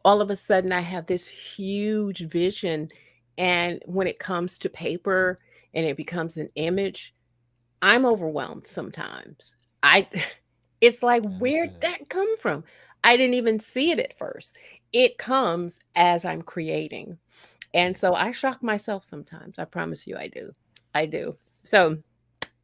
[SPEAKER 1] all of a sudden I have this huge vision. And when it comes to paper and it becomes an image, I'm overwhelmed sometimes. I it's like, where'd
[SPEAKER 2] understood.
[SPEAKER 1] that come from? I didn't even see it at first. It comes as I'm creating. And
[SPEAKER 2] Yes,
[SPEAKER 1] so I shock myself sometimes. I promise you I do. I do. So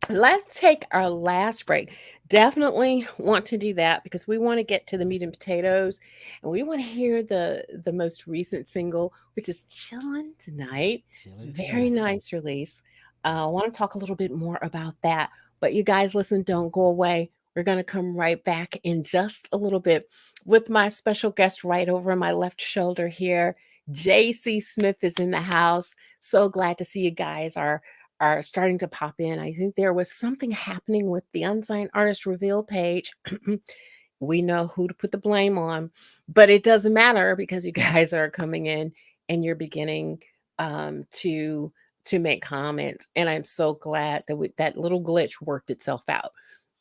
[SPEAKER 1] let's take our last break. Definitely want to do that because we want to get to the meat and potatoes, and we want to hear the most recent single, which is "Chillin' Tonight."
[SPEAKER 2] chilling
[SPEAKER 1] Very
[SPEAKER 2] tonight.
[SPEAKER 1] nice release. I want to talk a little bit more about that. But you guys, listen, don't go away. We're going to come right back in just a little bit with my special guest right over my left shoulder here. JC Smith is in the house. So glad to see you guys are starting to pop in. I think there was something happening with the Unsigned Artist Reveal page. We know who to put the blame on, but it doesn't matter because you guys are coming in and you're beginning to make comments, and I'm so glad that that little glitch worked itself out.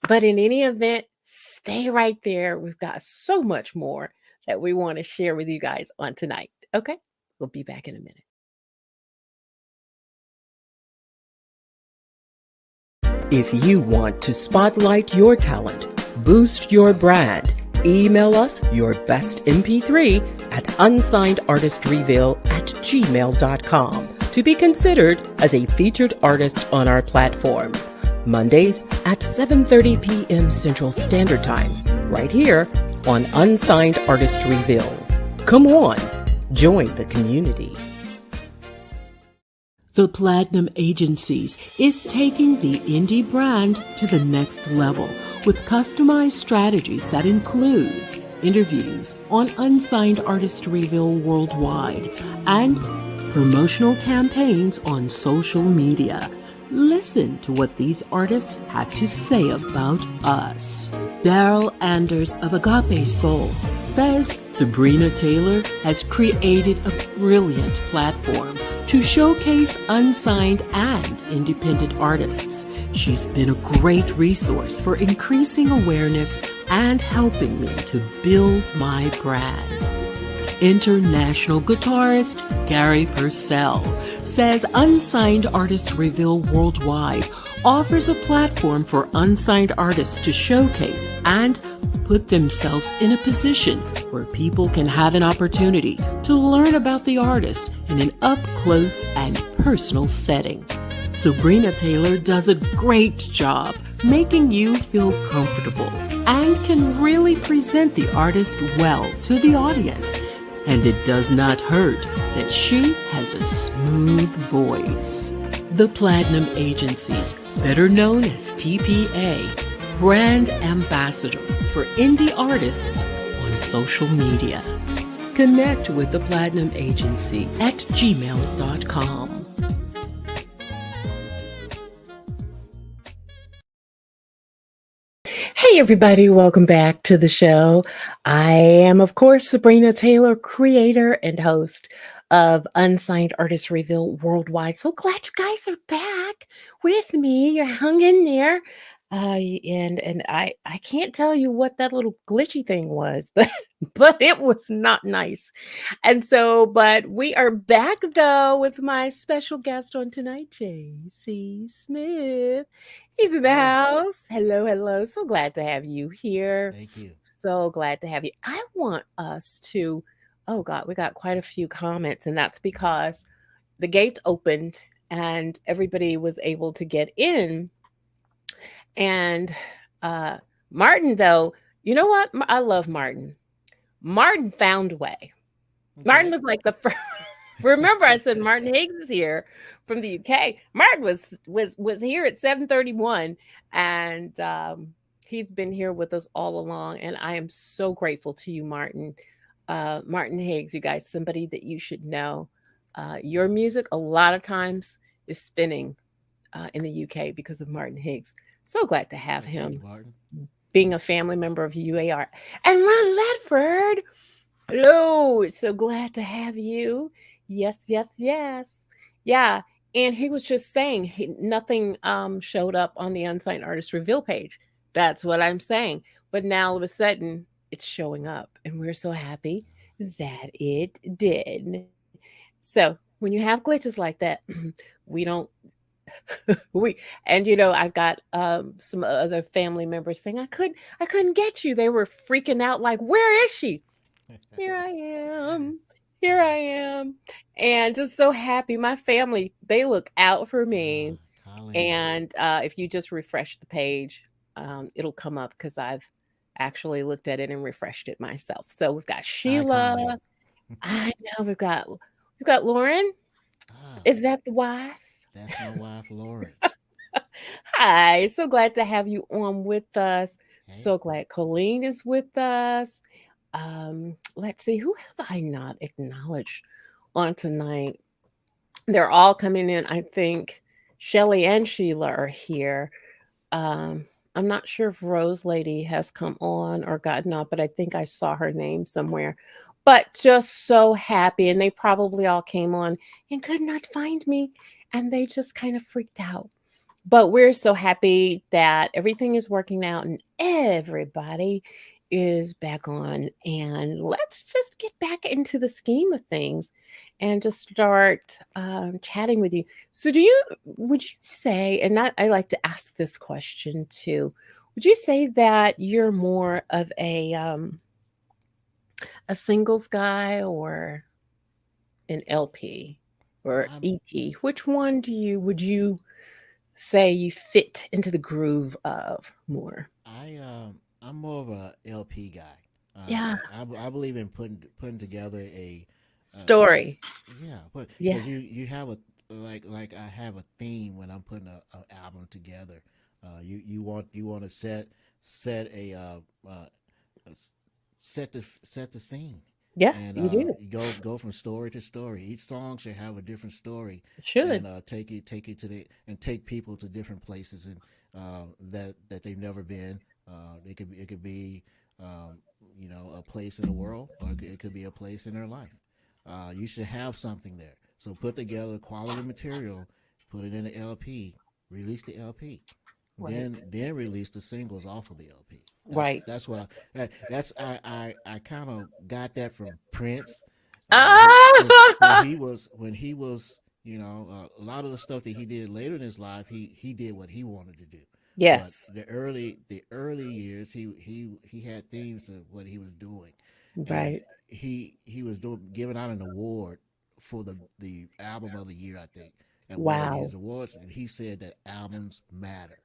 [SPEAKER 1] But in any event, stay right there. We've got so much more that we want to share with you guys on tonight. Okay, we'll be back in a minute. If you want to spotlight your talent, boost your brand, email us your best MP3 at unsignedartistreveal@gmail.com to be considered as a featured artist on our platform. Mondays at 7:30 p.m. Central Standard Time, right here on Unsigned Artist Reveal. Come on, join the community. The Platinum Agencies is taking the indie brand to the next level with customized strategies that includes interviews on unsigned artist reveal worldwide and promotional campaigns on social media. Listen to what these artists have to say about us. Daryl Anders of Agape Soul says Sabrina Taylor has created a brilliant platform to showcase unsigned and independent artists. She's been a great resource for increasing awareness and helping me to build my brand. International guitarist Gary Purcell says Unsigned Artist Reveal Worldwide offers a platform for unsigned artists to showcase and put themselves in a position where people can have an opportunity to learn about the artist in an up-close and personal setting. Sabrina Taylor does a great job making you feel comfortable and can really present the artist well to the audience. And it does not hurt that she has a smooth voice. The Platinum Agencies, better known as TPA, brand ambassador for indie artists on social media. Connect with the Platinum Agencies at gmail.com. Hey everybody, welcome back to the show. I am, of course, Sabrina Taylor, creator and host of Unsigned Artist Reveal Worldwide. So glad you guys are back with me. You're hung in there. And I can't tell you what that little glitchy thing was, but it was not nice. And so, but we are back though with my special guest on tonight, JC Smith. He's in the
[SPEAKER 2] Hello.
[SPEAKER 1] house. Hello, hello. So glad to have you here.
[SPEAKER 2] Thank you.
[SPEAKER 1] So glad to have you. I want us to, oh God, we got quite a few comments, and that's because the gates opened and everybody was able to get in. And uh Martin, though, you know what? I love Martin. Martin found a way. Martin
[SPEAKER 2] Okay.
[SPEAKER 1] was like the first. Remember, I said Martin Higgs is here from the UK. Martin was here at 7:31, and he's been here with us all along. And I am so grateful to you, Martin. Martin Higgs, you guys, somebody that you should know. Your music, a lot of times, is spinning in the UK because of Martin Higgs. So glad to have
[SPEAKER 2] Well, thank you,
[SPEAKER 1] him
[SPEAKER 2] Martin.
[SPEAKER 1] being a family member of UAR. And Ron Ledford, hello, so glad to have you. Yes, yes, yes. Yeah, and he was just saying nothing showed up on the Unsigned Artist Reveal page. That's what I'm saying. But now all of a sudden, it's showing up, and we're so happy that it did. So when you have glitches like that, we don't we and I've got some other family members saying I couldn't get you. They were freaking out like, where is she? Here I am. Here I am. And just so happy. My family, they look out for me.
[SPEAKER 2] Colleen.
[SPEAKER 1] And if you just refresh the page, it'll come up because I've actually looked at it and refreshed it myself. So we've got
[SPEAKER 2] Hi, Colleen.
[SPEAKER 1] Sheila. I know we've got Lauren.
[SPEAKER 2] Ah,
[SPEAKER 1] Is that the wife?
[SPEAKER 2] that's my wife, Lauren.
[SPEAKER 1] Hi, so glad to have you on with us.
[SPEAKER 2] Hey.
[SPEAKER 1] So glad Colleen is with us. Let's see, who have I not acknowledged on tonight? They're all coming in. I think Shelly and Sheila are here. I'm not sure if Rose Lady has come on or gotten up, but I think I saw her name somewhere. But just so happy, and they probably all came on and could not find me, and they just kind of freaked out. But we're so happy that everything is working out and everybody is back on. And let's just get back into the scheme of things and just start chatting with you. So, would you say, and I like to ask this question too, would you say that you're more of a singles guy or an LP or
[SPEAKER 2] I'm
[SPEAKER 1] EP? Which one would you say you fit into the groove of more?
[SPEAKER 2] I'm more of a LP guy.
[SPEAKER 1] Yeah,
[SPEAKER 2] I believe in putting together a uh,
[SPEAKER 1] story.
[SPEAKER 2] yeah, but
[SPEAKER 1] Yeah.
[SPEAKER 2] because you have like I have a theme when I'm putting a album together. You want to set a set the scene,
[SPEAKER 1] Yeah,
[SPEAKER 2] and
[SPEAKER 1] you do.
[SPEAKER 2] you go from story to story. Each song should have a different story,
[SPEAKER 1] It should.
[SPEAKER 2] and take it to the and take people to different places and that they've never been. It could be um, a place in the world, or it could be a place in their life. You should have something there. So put together quality material, put it in an LP, release the LP,
[SPEAKER 1] Right.
[SPEAKER 2] then release the singles off of the LP.
[SPEAKER 1] Right.
[SPEAKER 2] That's what that's I kind of got that from Prince, because
[SPEAKER 1] Ah!
[SPEAKER 2] when he was a lot of the stuff that he did later in his life, he did what he wanted to do. But
[SPEAKER 1] Yes.
[SPEAKER 2] the early years, he had themes of what he was doing, and
[SPEAKER 1] Right.
[SPEAKER 2] he was doing giving out an award for the album of the year, I think, at one of
[SPEAKER 1] Wow.
[SPEAKER 2] his awards, and he said that albums matter.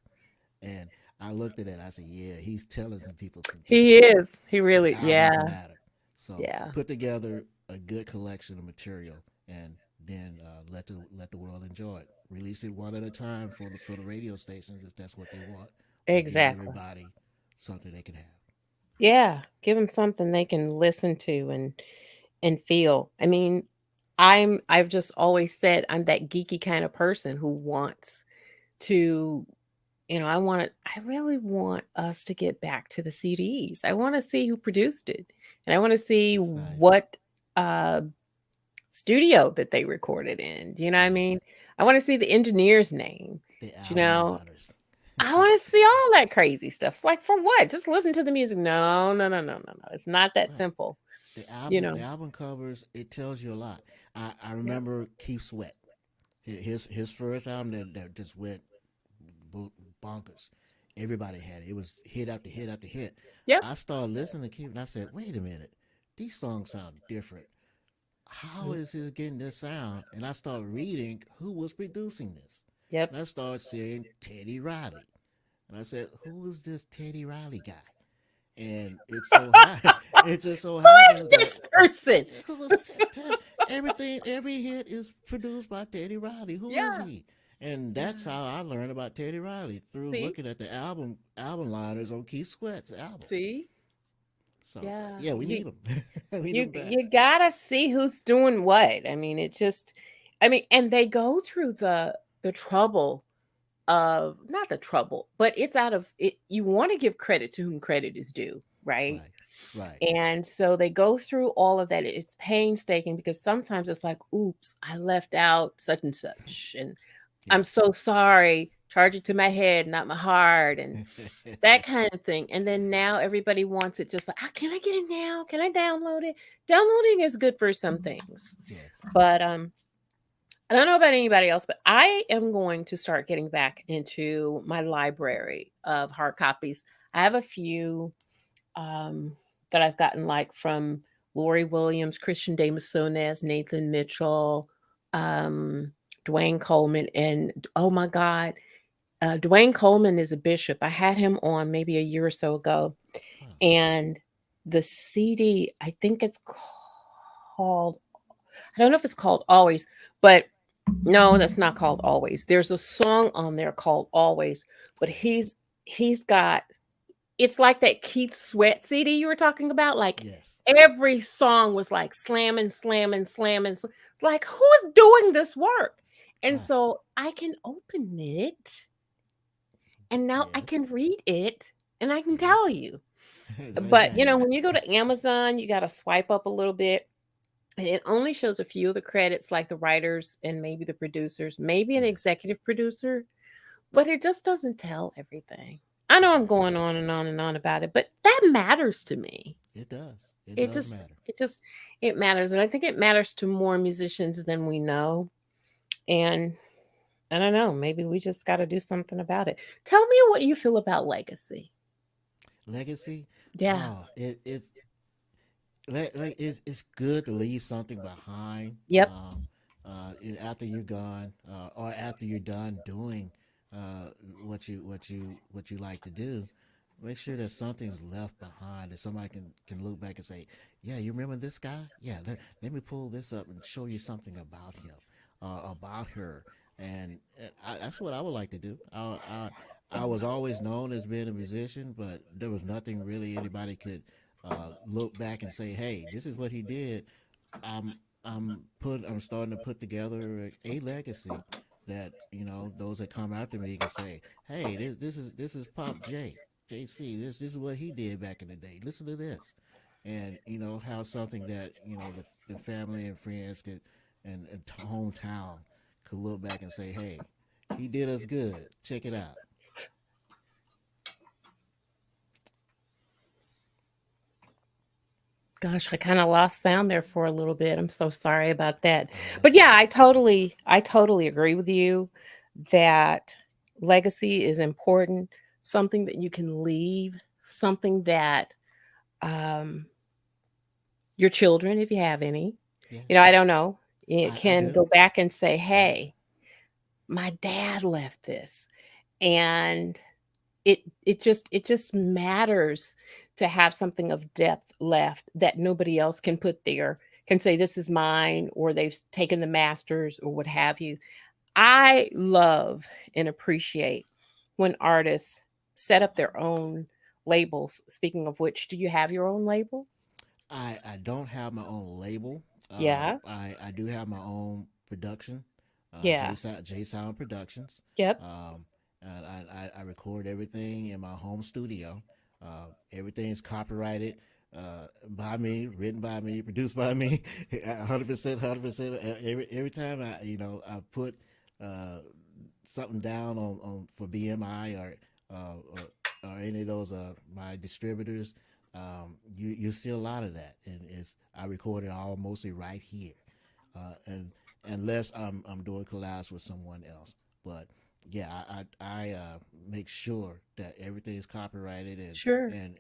[SPEAKER 2] And I looked at it. I said, "Yeah, he's telling some people some
[SPEAKER 1] He
[SPEAKER 2] things.
[SPEAKER 1] is. He really,
[SPEAKER 2] Albums
[SPEAKER 1] yeah.
[SPEAKER 2] matter." So
[SPEAKER 1] Yeah.
[SPEAKER 2] put together a good collection of material, and then let the world enjoy it. Release it one at a time for the radio stations if that's what they want, but give
[SPEAKER 1] Exactly.
[SPEAKER 2] everybody something they can have.
[SPEAKER 1] Yeah. Give them something they can listen to and feel. I mean, I've just always said I'm that geeky kind of person who wants to, I really want us to get back to the CDs. I want to see who produced it. And I want to see
[SPEAKER 2] That's nice.
[SPEAKER 1] what uh studio that they recorded in. You know what I
[SPEAKER 2] Yes,
[SPEAKER 1] mean? I want to see the engineer's name.
[SPEAKER 2] the
[SPEAKER 1] You
[SPEAKER 2] album
[SPEAKER 1] know,
[SPEAKER 2] liners.
[SPEAKER 1] I want to see all that crazy stuff. It's like, for what? Just listen to the music. No, no, no, no, no, no. It's not that
[SPEAKER 2] Right.
[SPEAKER 1] simple. You
[SPEAKER 2] The
[SPEAKER 1] know.
[SPEAKER 2] album covers, it tells you a lot. I
[SPEAKER 1] Yep.
[SPEAKER 2] remember Keith Sweat, his first album that just went bonkers. Everybody had it. It was hit after hit after hit.
[SPEAKER 1] Yep.
[SPEAKER 2] I started listening to Keith and I said, wait a minute, these songs sound different. How
[SPEAKER 1] Mhm.
[SPEAKER 2] is he getting this sound? And I started reading who was producing this.
[SPEAKER 1] Yep.
[SPEAKER 2] And I started seeing Teddy Riley. And I said, who is this Teddy Riley guy? And it just so
[SPEAKER 1] Who is
[SPEAKER 2] happens that
[SPEAKER 1] this person?
[SPEAKER 2] who was every hit is produced by Teddy Riley. Who is
[SPEAKER 1] Yeah.
[SPEAKER 2] he? And that's
[SPEAKER 1] Yeah.
[SPEAKER 2] how I learned about Teddy Riley, through
[SPEAKER 1] See?
[SPEAKER 2] looking at the album liners on Keith Sweat's album.
[SPEAKER 1] See?
[SPEAKER 2] So
[SPEAKER 1] Yeah.
[SPEAKER 2] yeah, we need them. We need
[SPEAKER 1] You
[SPEAKER 2] them back.
[SPEAKER 1] you gotta see who's doing what. I mean, it just, I mean, and they go through the trouble of, not the trouble, but it's out of it. You want to give credit to whom credit is due, right?
[SPEAKER 2] Right, right.
[SPEAKER 1] And so they go through all of that. It's painstaking because sometimes it's like, oops, I left out such and such. And I'm
[SPEAKER 2] Yes.
[SPEAKER 1] so sorry. Charge it to my head, not my heart. And that kind of thing. And then now everybody wants it just like, "Ah, can I get it now? Can I download it?" Downloading is good for some things.
[SPEAKER 2] Yes.
[SPEAKER 1] But I don't know about anybody else, but I am going to start getting back into my library of hard copies. I have a few um, that I've gotten, like from Lori Williams, Christian de Massones, Nathan Mitchell, um, Dwayne Coleman, and oh my God, Dwayne Coleman is a bishop. I had him on maybe a year or so ago,
[SPEAKER 2] Huh.
[SPEAKER 1] and the CD, I think it's called, I don't know if it's called Always, but no, that's not called Always. There's a song on there called Always, but he's got, it's like that Keith Sweat CD you were talking about. Like
[SPEAKER 2] Yes.
[SPEAKER 1] every song was like slamming, slamming, slamming. Like, who is doing this work? And
[SPEAKER 2] Right.
[SPEAKER 1] so I can open it and now I
[SPEAKER 2] Yes.
[SPEAKER 1] can read it and I can tell
[SPEAKER 2] Yes.
[SPEAKER 1] you.
[SPEAKER 2] Right
[SPEAKER 1] But
[SPEAKER 2] there.
[SPEAKER 1] when you go to Amazon, you got to swipe up a little bit. And it only shows a few of the credits, like the writers and maybe the producers, maybe an
[SPEAKER 2] Yes.
[SPEAKER 1] executive producer, but it just doesn't tell everything. I know I'm
[SPEAKER 2] Right.
[SPEAKER 1] going on and on and on about it, but that matters to me.
[SPEAKER 2] It does. It
[SPEAKER 1] It
[SPEAKER 2] does
[SPEAKER 1] just,
[SPEAKER 2] matter.
[SPEAKER 1] it just, it matters. And I think it matters to more musicians than we know. And I don't know, maybe we just got to do something about it. Tell me what you feel about legacy.
[SPEAKER 2] Legacy.
[SPEAKER 1] Yeah.
[SPEAKER 2] Oh, it's good to leave something behind,
[SPEAKER 1] Yep.
[SPEAKER 2] after you're gone, or after you're done doing what you like to do. Make sure that something's left behind that somebody can look back and say, "Yeah, you remember this guy? Yeah, let me pull this up and show you something about him." about her, and that's what I would like to do. I was always known as being a musician, but there was nothing really anybody could look back and say, "Hey, this is what he did." I'm I'm starting to put together a legacy that those that come after me can say, "Hey, this is Pop JC. This is what he did back in the day. Listen to this," and how something that the family and friends could and hometown could look back and say, "Hey, he did us good. Check it out."
[SPEAKER 1] Gosh, I kinda lost sound there for a little bit. I'm so sorry about that.
[SPEAKER 2] That's
[SPEAKER 1] But yeah,
[SPEAKER 2] okay.
[SPEAKER 1] I totally agree with you that legacy is important, something that you can leave, something that, um, your children, if you have any,
[SPEAKER 2] Yeah,
[SPEAKER 1] I don't know,
[SPEAKER 2] I
[SPEAKER 1] can
[SPEAKER 2] do.
[SPEAKER 1] go back and say,
[SPEAKER 2] Yeah.
[SPEAKER 1] "Hey, my dad left this." And it just matters to have something of depth left that nobody else can put there, can say this is mine, or they've taken the masters or what have you. I love and appreciate when artists set up their own labels. Speaking of which, do you have your own label?
[SPEAKER 2] I don't have my own label.
[SPEAKER 1] Yeah.
[SPEAKER 2] I do have my own production,
[SPEAKER 1] Yeah.
[SPEAKER 2] J Sound Productions.
[SPEAKER 1] Yep.
[SPEAKER 2] Um, and I record everything in my home studio. Everything's copyrighted by me, written by me, produced by me, 100%, 100%. Every time I put uh, something down on for BMI or any of those my distributors, you see a lot of that, and it's I record it all mostly right here, and unless I'm doing collabs with someone else, but yeah, I make sure that everything is copyrighted
[SPEAKER 1] Sure.
[SPEAKER 2] and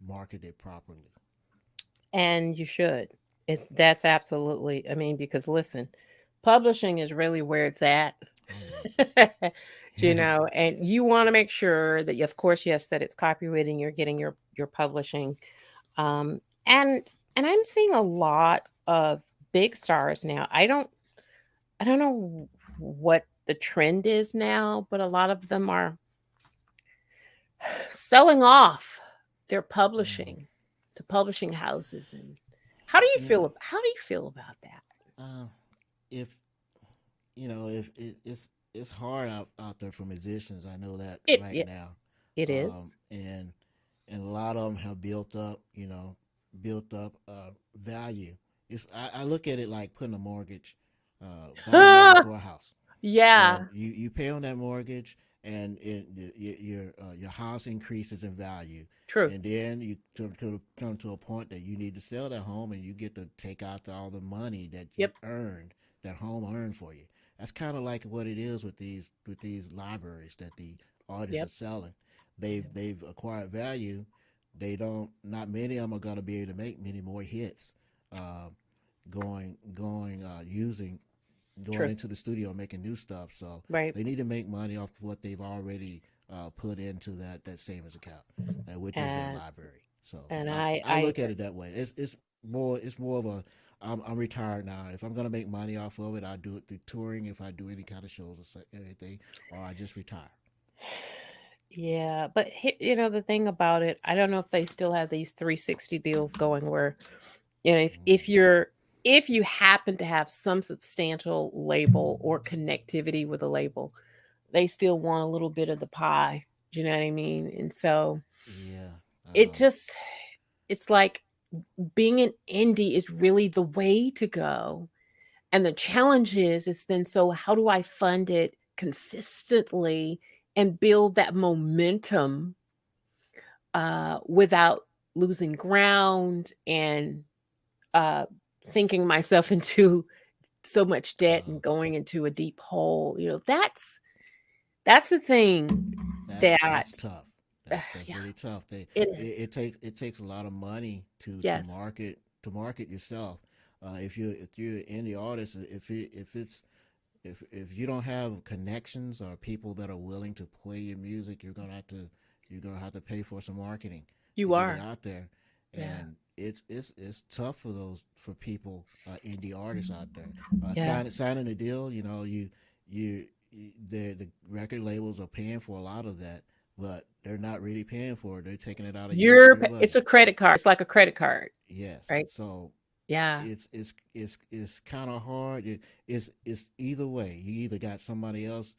[SPEAKER 2] marketed properly.
[SPEAKER 1] And you should. That's absolutely, I mean, because listen, publishing is really where it's at.
[SPEAKER 2] Oh yeah, yes,
[SPEAKER 1] And you want to make sure that, of course, yes, that it's copywritten, you're getting your publishing. Um, and and I'm seeing a lot of big stars now. I don't know what the trend is now, but a lot of them are selling off their
[SPEAKER 2] mm.
[SPEAKER 1] publishing to publishing houses. And
[SPEAKER 2] you,
[SPEAKER 1] how do you feel about that?
[SPEAKER 2] uh, if if it's hard out there for musicians. I know that
[SPEAKER 1] It
[SPEAKER 2] right
[SPEAKER 1] yes,
[SPEAKER 2] now,
[SPEAKER 1] it is.
[SPEAKER 2] and a lot of them have built up value. I look at it like putting a mortgage, buying a mortgage
[SPEAKER 1] Ah,
[SPEAKER 2] for a house.
[SPEAKER 1] yeah,
[SPEAKER 2] You pay on that mortgage, and your house increases in value,
[SPEAKER 1] true.
[SPEAKER 2] and then you come to a point that you need to sell that home, and you get to take out all the money that you
[SPEAKER 1] Yep,
[SPEAKER 2] earned, that home earned for you. That's kind of like what it is with these libraries that the artists are
[SPEAKER 1] yep,
[SPEAKER 2] selling. They've acquired value. They don't. Not many of them are going to be able to make many more hits. Uh, using going
[SPEAKER 1] true.
[SPEAKER 2] into the studio and making new stuff. So
[SPEAKER 1] Right.
[SPEAKER 2] they need to make money off what they've already put into that savings account, which is their
[SPEAKER 1] And
[SPEAKER 2] library. So
[SPEAKER 1] and
[SPEAKER 2] I
[SPEAKER 1] I
[SPEAKER 2] look at
[SPEAKER 1] agree.
[SPEAKER 2] it that way. It's more of a I'm retired now. If I'm gonna make money off of it, I do it through touring. If I do any kind of shows or anything, or I just retire.
[SPEAKER 1] Yeah, but the thing about it, I don't know if they still have these 360 deals going where, if
[SPEAKER 2] Mm,
[SPEAKER 1] if you happen to have some substantial label or connectivity with a label, they still want a little bit of the pie. Do you know what I mean? And so
[SPEAKER 2] yeah.
[SPEAKER 1] it just it's like being an indie is really the way to go. And the challenge is then, so how do I fund it consistently and build that momentum without losing ground and uh, sinking myself into so much debt
[SPEAKER 2] Uh,
[SPEAKER 1] and going into a deep hole? That's the thing that
[SPEAKER 2] that's tough. That's
[SPEAKER 1] yeah,
[SPEAKER 2] really tough.
[SPEAKER 1] it
[SPEAKER 2] It,
[SPEAKER 1] is.
[SPEAKER 2] it takes a lot of money
[SPEAKER 1] Yes,
[SPEAKER 2] to market yourself. If you're an indie artist, if you don't have connections or people that are willing to play your music, you're gonna have to pay for some marketing to
[SPEAKER 1] you
[SPEAKER 2] get it
[SPEAKER 1] are.
[SPEAKER 2] out there.
[SPEAKER 1] Yeah.
[SPEAKER 2] and it's tough for those for people indie artists out there
[SPEAKER 1] Yeah.
[SPEAKER 2] signing a deal. You know, the record labels are paying for a lot of that, but they're not really paying for it. They're taking it out of your
[SPEAKER 1] It's a
[SPEAKER 2] budget.
[SPEAKER 1] credit card. It's like a credit card,
[SPEAKER 2] Yes,
[SPEAKER 1] right?
[SPEAKER 2] so
[SPEAKER 1] Yeah.
[SPEAKER 2] it's kind of hard. It's either way. You either got somebody else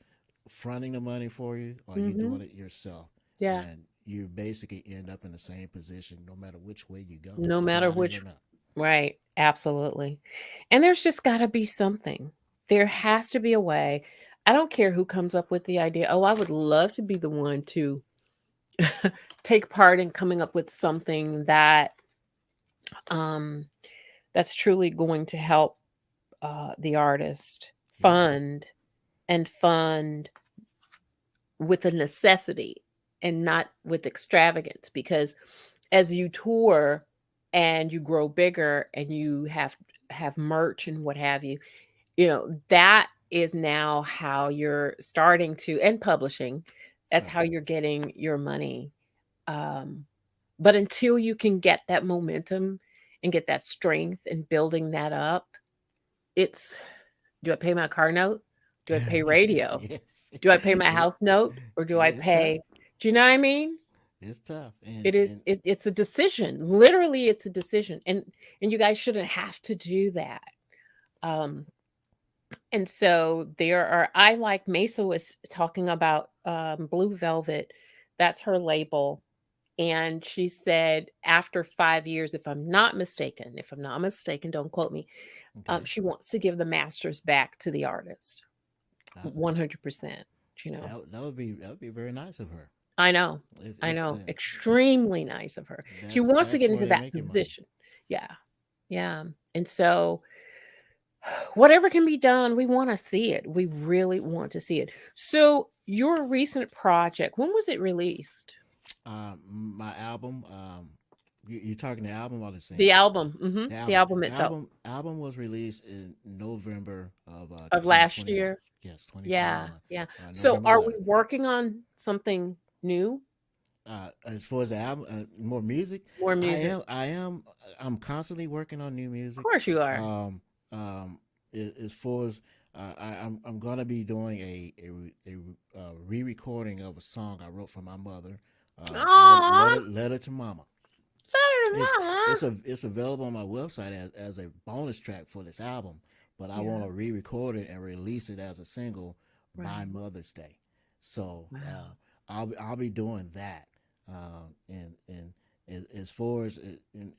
[SPEAKER 2] fronting the money for you, or you're
[SPEAKER 1] Mhm.
[SPEAKER 2] doing it yourself,
[SPEAKER 1] Yeah.
[SPEAKER 2] and you basically end up in the same position no matter which way you go,
[SPEAKER 1] No matter
[SPEAKER 2] sign it or
[SPEAKER 1] which.
[SPEAKER 2] not.
[SPEAKER 1] Right. Absolutely. And there's just gotta be something. There has to be a way. I don't care who comes up with the idea. Oh, I would love to be the one to take part in coming up with something that um that's truly going to help the artist
[SPEAKER 2] Yes,
[SPEAKER 1] fund and fund with a necessity and not with extravagance, because as you tour and you grow bigger and you have merch and what have you, that is now how you're starting to, and publishing, that's
[SPEAKER 2] right.
[SPEAKER 1] how you're getting your money. um but until you can get that momentum and get that strength and building that up, it's, do I pay my car note? Do I pay radio?
[SPEAKER 2] Yes,
[SPEAKER 1] Do I pay my
[SPEAKER 2] it,
[SPEAKER 1] house note, or do I
[SPEAKER 2] it's tough.
[SPEAKER 1] pay, do you know what I mean?
[SPEAKER 2] It's tough,
[SPEAKER 1] It is,
[SPEAKER 2] and
[SPEAKER 1] it's a decision. Literally, it's a decision. And you guys shouldn't have to do that. Um, and so there are, I, like Mesa was talking about, Blue Velvet, that's her label. And she said after 5 years, if I'm not mistaken, don't quote me,
[SPEAKER 2] okay.
[SPEAKER 1] she wants to give the masters back to the artist,
[SPEAKER 2] Uh,
[SPEAKER 1] 100%. You know,
[SPEAKER 2] that would be very nice of her.
[SPEAKER 1] I know, I
[SPEAKER 2] It's
[SPEAKER 1] know, extremely nice of her. She wants to
[SPEAKER 2] that's
[SPEAKER 1] get
[SPEAKER 2] where
[SPEAKER 1] into
[SPEAKER 2] they
[SPEAKER 1] that
[SPEAKER 2] make your money.
[SPEAKER 1] position. Yeah, yeah. And so, whatever can be done, we want to see it. We really want to see it. So, your recent project, when was it released?
[SPEAKER 2] My album, you talking the album or the
[SPEAKER 1] The
[SPEAKER 2] single?
[SPEAKER 1] album, the album itself
[SPEAKER 2] Album was released in November of
[SPEAKER 1] of last
[SPEAKER 2] 2021.
[SPEAKER 1] year.
[SPEAKER 2] Yes,
[SPEAKER 1] Yeah,
[SPEAKER 2] 2021,
[SPEAKER 1] yeah. So,
[SPEAKER 2] November
[SPEAKER 1] are we
[SPEAKER 2] 11th.
[SPEAKER 1] working on something new?
[SPEAKER 2] As far as the album, more music,
[SPEAKER 1] More
[SPEAKER 2] I
[SPEAKER 1] music?
[SPEAKER 2] am I am I'm constantly working on new
[SPEAKER 1] Of
[SPEAKER 2] music.
[SPEAKER 1] course you are.
[SPEAKER 2] Um, as far as I'm gonna be doing a re-recording of a song I wrote for my mother.
[SPEAKER 1] Aw,
[SPEAKER 2] Letter to Mama.
[SPEAKER 1] better
[SPEAKER 2] It's
[SPEAKER 1] than mama.
[SPEAKER 2] it's available on my website as a bonus track for this album, but I
[SPEAKER 1] Yeah,
[SPEAKER 2] want to re-record it and release it as a single by
[SPEAKER 1] right.
[SPEAKER 2] Mother's Day. So
[SPEAKER 1] Wow.
[SPEAKER 2] I'll be doing that. And as far as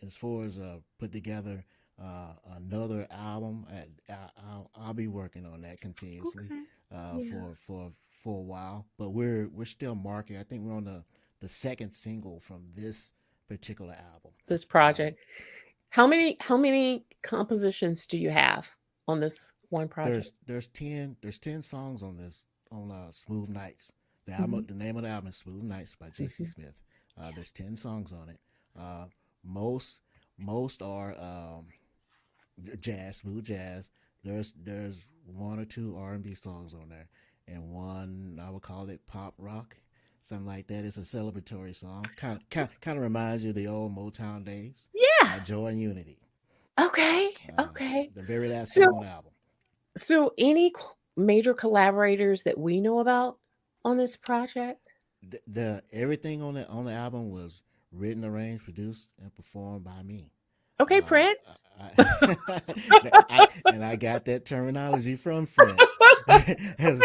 [SPEAKER 2] as far as put together another album, I'll be working on that continuously
[SPEAKER 1] Okay.
[SPEAKER 2] uh,
[SPEAKER 1] Yeah.
[SPEAKER 2] for for for a while. But we're still marketing. I think we're on the second single from this particular album.
[SPEAKER 1] This
[SPEAKER 2] Um,
[SPEAKER 1] project. How many compositions do you have on this one project?
[SPEAKER 2] there's 10 songs on this on Smooth Nights.
[SPEAKER 1] Mhm.
[SPEAKER 2] The name of the album is Smooth Nights by J.C.
[SPEAKER 1] Mhm.
[SPEAKER 2] Smith. There's 10 songs on it. Uh, most most are jazz, smooth jazz. There's one or two R&B songs on there, and one I would call it pop rock, something like that. It's a celebratory song. Kind of reminds you of the old Motown days.
[SPEAKER 1] Yeah.
[SPEAKER 2] Joy and Unity.
[SPEAKER 1] Okay. Okay.
[SPEAKER 2] The very last
[SPEAKER 1] So
[SPEAKER 2] song on the album.
[SPEAKER 1] any major collaborators that we know about on this project?
[SPEAKER 2] The everything on the album was written, arranged, produced, and performed by me.
[SPEAKER 1] Okay, Prince.
[SPEAKER 2] And I got that terminology from French.
[SPEAKER 1] Okay.
[SPEAKER 2] So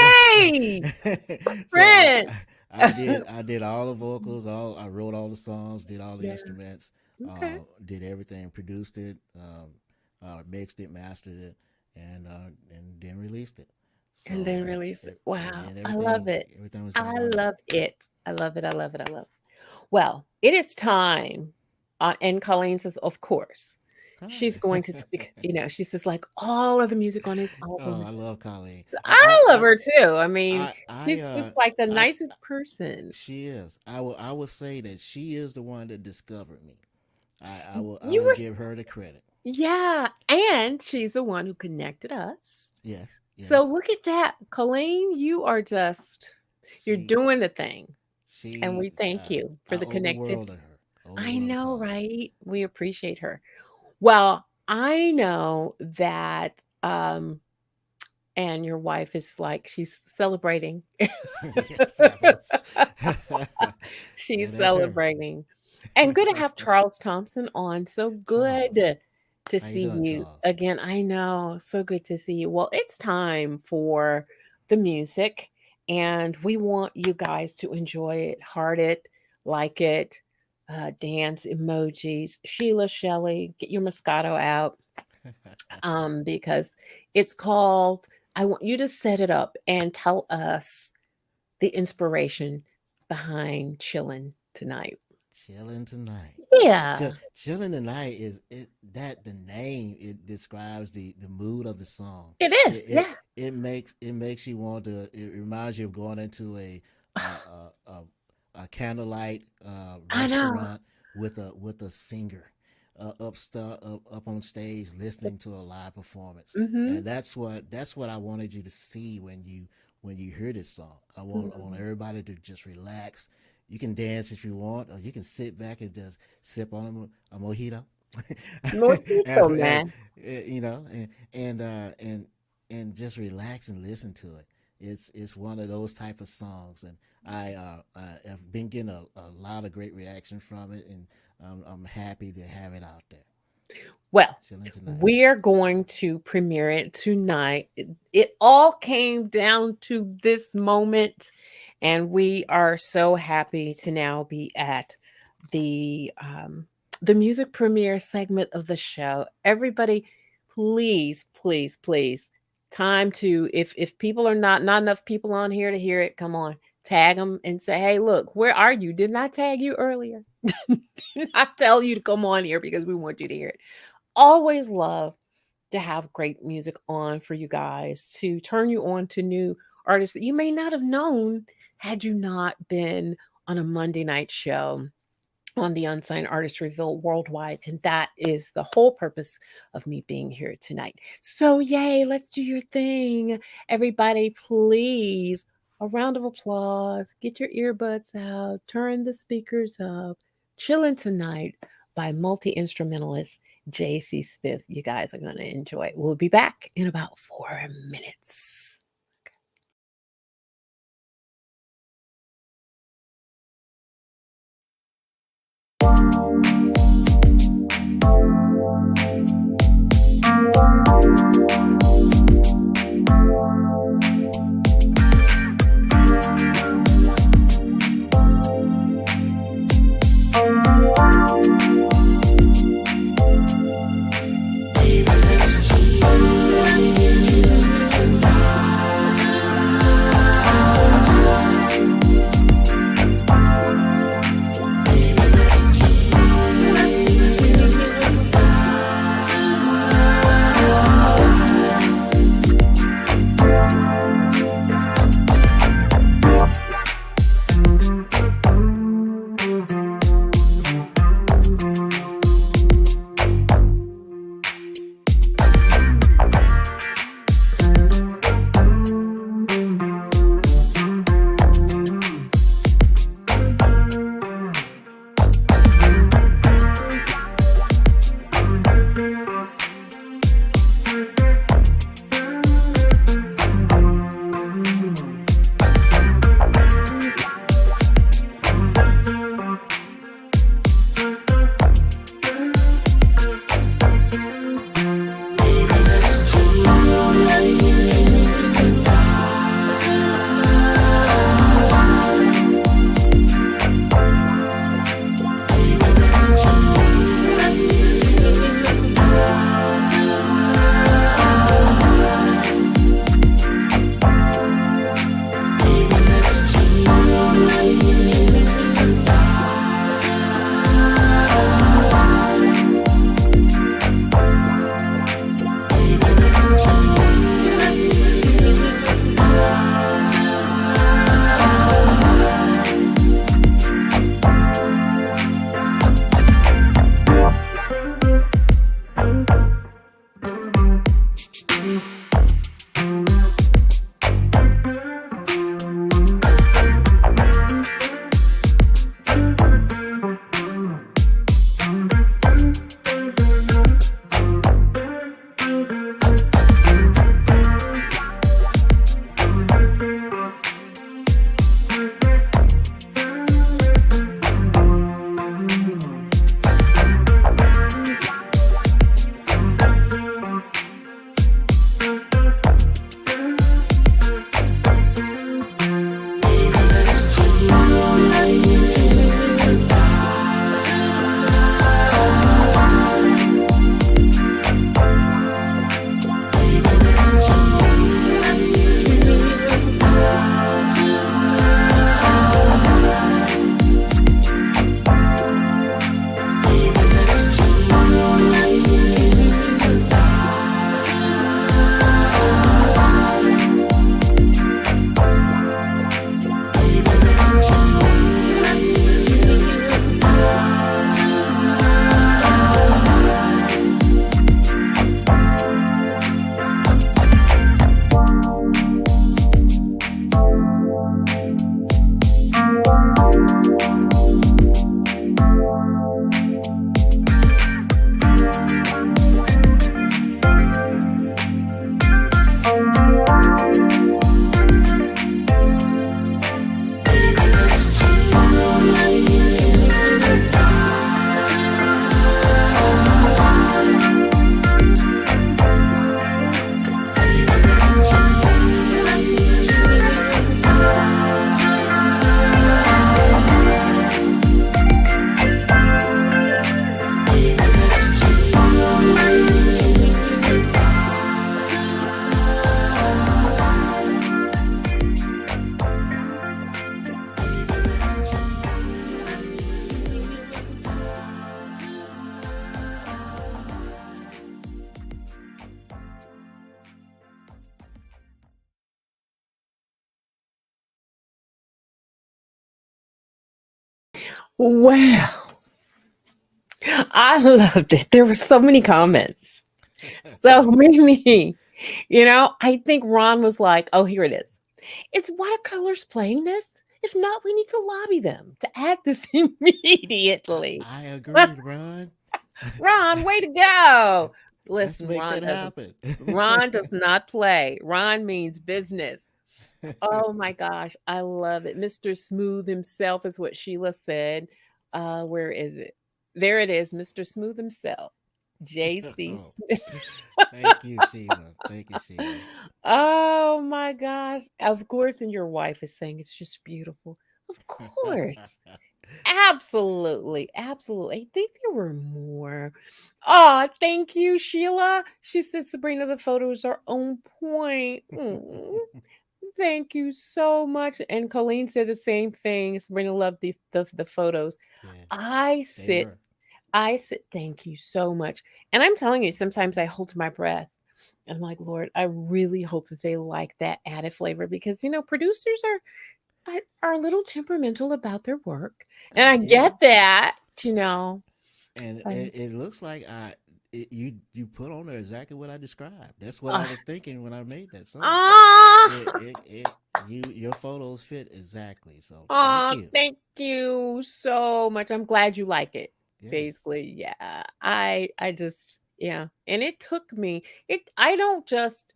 [SPEAKER 1] Prince.
[SPEAKER 2] I did all the vocals, all I wrote all the songs, did all the
[SPEAKER 1] Yeah.
[SPEAKER 2] instruments,
[SPEAKER 1] Okay.
[SPEAKER 2] did everything, produced it, mixed it, mastered it, and then released it.
[SPEAKER 1] And
[SPEAKER 2] So
[SPEAKER 1] then release it.
[SPEAKER 2] and
[SPEAKER 1] Wow.
[SPEAKER 2] then
[SPEAKER 1] I love it.
[SPEAKER 2] everything was done
[SPEAKER 1] I
[SPEAKER 2] by me.
[SPEAKER 1] love it. I love it. I love it. I love it. Well, it is time. And Colleen says, of course. She's going to speak, she says, like, all of the music on his album
[SPEAKER 2] Oh, I
[SPEAKER 1] is,
[SPEAKER 2] love Colleen.
[SPEAKER 1] I love her too. I mean,
[SPEAKER 2] I
[SPEAKER 1] she's just like the
[SPEAKER 2] I
[SPEAKER 1] nicest person.
[SPEAKER 2] she is. I will say that she is the one that discovered me. I
[SPEAKER 1] You
[SPEAKER 2] will
[SPEAKER 1] were,
[SPEAKER 2] give her the credit.
[SPEAKER 1] yeah. And she's the one who connected us.
[SPEAKER 2] Yes,
[SPEAKER 1] So
[SPEAKER 2] yes.
[SPEAKER 1] look at that. Colleen, you're
[SPEAKER 2] She
[SPEAKER 1] doing the thing. And
[SPEAKER 2] she
[SPEAKER 1] we thank you for
[SPEAKER 2] I
[SPEAKER 1] the
[SPEAKER 2] owe the
[SPEAKER 1] connectivity.
[SPEAKER 2] world to her. Only
[SPEAKER 1] I
[SPEAKER 2] one
[SPEAKER 1] know,
[SPEAKER 2] cause.
[SPEAKER 1] right? We appreciate her. Well, I know that, and your wife is like, she's celebrating.
[SPEAKER 2] Yeah, fabulous. Yeah,
[SPEAKER 1] She's
[SPEAKER 2] that's her.
[SPEAKER 1] celebrating. And good to have Charles Thompson on. So
[SPEAKER 2] Charles,
[SPEAKER 1] good to
[SPEAKER 2] how you
[SPEAKER 1] see
[SPEAKER 2] doing,
[SPEAKER 1] you
[SPEAKER 2] Charles?
[SPEAKER 1] again. I know. So good to see you. Well, it's time for the music, and we want you guys to enjoy it, heart it, like it, dance emojis. Sheila Shelley, get your Moscato out, because it's called. I want you to set it up and tell us the inspiration behind chilling tonight.
[SPEAKER 2] Chilling tonight.
[SPEAKER 1] Yeah,
[SPEAKER 2] Chilling tonight is it that the name it describes the mood of the song.
[SPEAKER 1] it
[SPEAKER 2] It
[SPEAKER 1] is.
[SPEAKER 2] it,
[SPEAKER 1] Yeah,
[SPEAKER 2] it makes you want to. It reminds you of going into a a, a, a candlelight
[SPEAKER 1] I know.
[SPEAKER 2] restaurant with a singer up on stage listening to a live performance,
[SPEAKER 1] Mhm.
[SPEAKER 2] and that's what I wanted you to see when you hear this song. I want
[SPEAKER 1] Mhm.
[SPEAKER 2] everybody to just relax. You can dance if you want, or you can sit back and just sip on a mojito,
[SPEAKER 1] Mojito,
[SPEAKER 2] and
[SPEAKER 1] man.
[SPEAKER 2] you know, and just relax and listen to it. It's one of those type of songs, and I have been getting a lot of great reaction from it, and I'm happy to have it out there.
[SPEAKER 1] Well,
[SPEAKER 2] Chilling tonight.
[SPEAKER 1] we're going to premiere it tonight. It all came down to this moment, and we are so happy to now be at the um, the music premiere segment of the show. Everybody, please, please, please, time to if people are not enough people on here to hear it, come on, tag them and say, hey, look, where are you? Didn't I tag you earlier? I tell you to come on here because we want you to hear it. Always love to have great music on for you guys to turn you on to new artists that you may not have known had you not been on a Monday night show on the Unsigned Artist Reveal worldwide. And that is the whole purpose of me being here tonight. So, yay, let's do your thing. Everybody, please, a round of applause. Get your earbuds out, turn the speakers up. Chillin' Tonight by multi instrumentalist JC Smith. You guys are going to enjoy it. We'll be back in about 4 minutes. Well, I loved it. There were so many comments. So many. I think Ron was like, oh, here it is. Is Watercolors playing this? If not, we need to lobby them to add this immediately.
[SPEAKER 2] I agree, Ron.
[SPEAKER 1] Ron, way to go.
[SPEAKER 2] Let's
[SPEAKER 1] Listen,
[SPEAKER 2] make that happen.
[SPEAKER 1] Ron does not play. Ron means business. Oh my gosh, I love it. Mr. Smooth himself is what Sheila said. Where is it? There it is, Mr. Smooth himself. JC
[SPEAKER 2] Oh,
[SPEAKER 1] Smith.
[SPEAKER 2] thank you, Sheila. Thank you, Sheila.
[SPEAKER 1] Oh my gosh. Of course, and your wife is saying it's just beautiful. Of course. Absolutely, absolutely. I think there were more. Oh, thank you, Sheila. She said, Sabrina, the photos are on point. Thank you so much. And Colleen said the same thing. Sabrina loved the photos.
[SPEAKER 2] Yeah,
[SPEAKER 1] I
[SPEAKER 2] they
[SPEAKER 1] sit,
[SPEAKER 2] were.
[SPEAKER 1] I sit, thank you so much. And I'm telling you, sometimes I hold my breath. I'm like, Lord, I really hope that they like that added flavor because producers are a little temperamental about their work. And I
[SPEAKER 2] Yeah,
[SPEAKER 1] get that, you know.
[SPEAKER 2] and
[SPEAKER 1] Um,
[SPEAKER 2] it looks like you put on there exactly what I described. That's what I
[SPEAKER 1] uh,
[SPEAKER 2] was thinking when I made that song.
[SPEAKER 1] ah,
[SPEAKER 2] Your photos fit exactly. So thank
[SPEAKER 1] oh,
[SPEAKER 2] you.
[SPEAKER 1] thank you so much. I'm glad you like it.
[SPEAKER 2] Yes.
[SPEAKER 1] Basically, yeah. I just yeah. And it took me I don't just,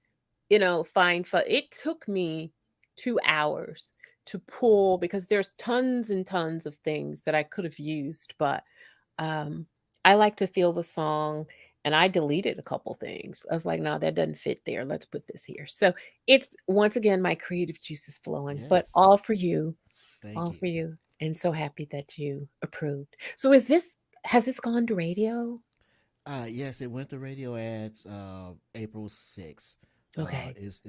[SPEAKER 1] find fun. It took me 2 hours to pull because there's tons and tons of things that I could have used, but um I like to feel the song and I deleted a couple things. I was like, no, that doesn't fit there. Let's put this here. So it's once again my creative juices flowing, but
[SPEAKER 2] Yes. Thank
[SPEAKER 1] all
[SPEAKER 2] you.
[SPEAKER 1] for you, and so happy that you approved. So has this gone to radio?
[SPEAKER 2] Yes, it went to radio ads April 6th.
[SPEAKER 1] Okay.
[SPEAKER 2] It's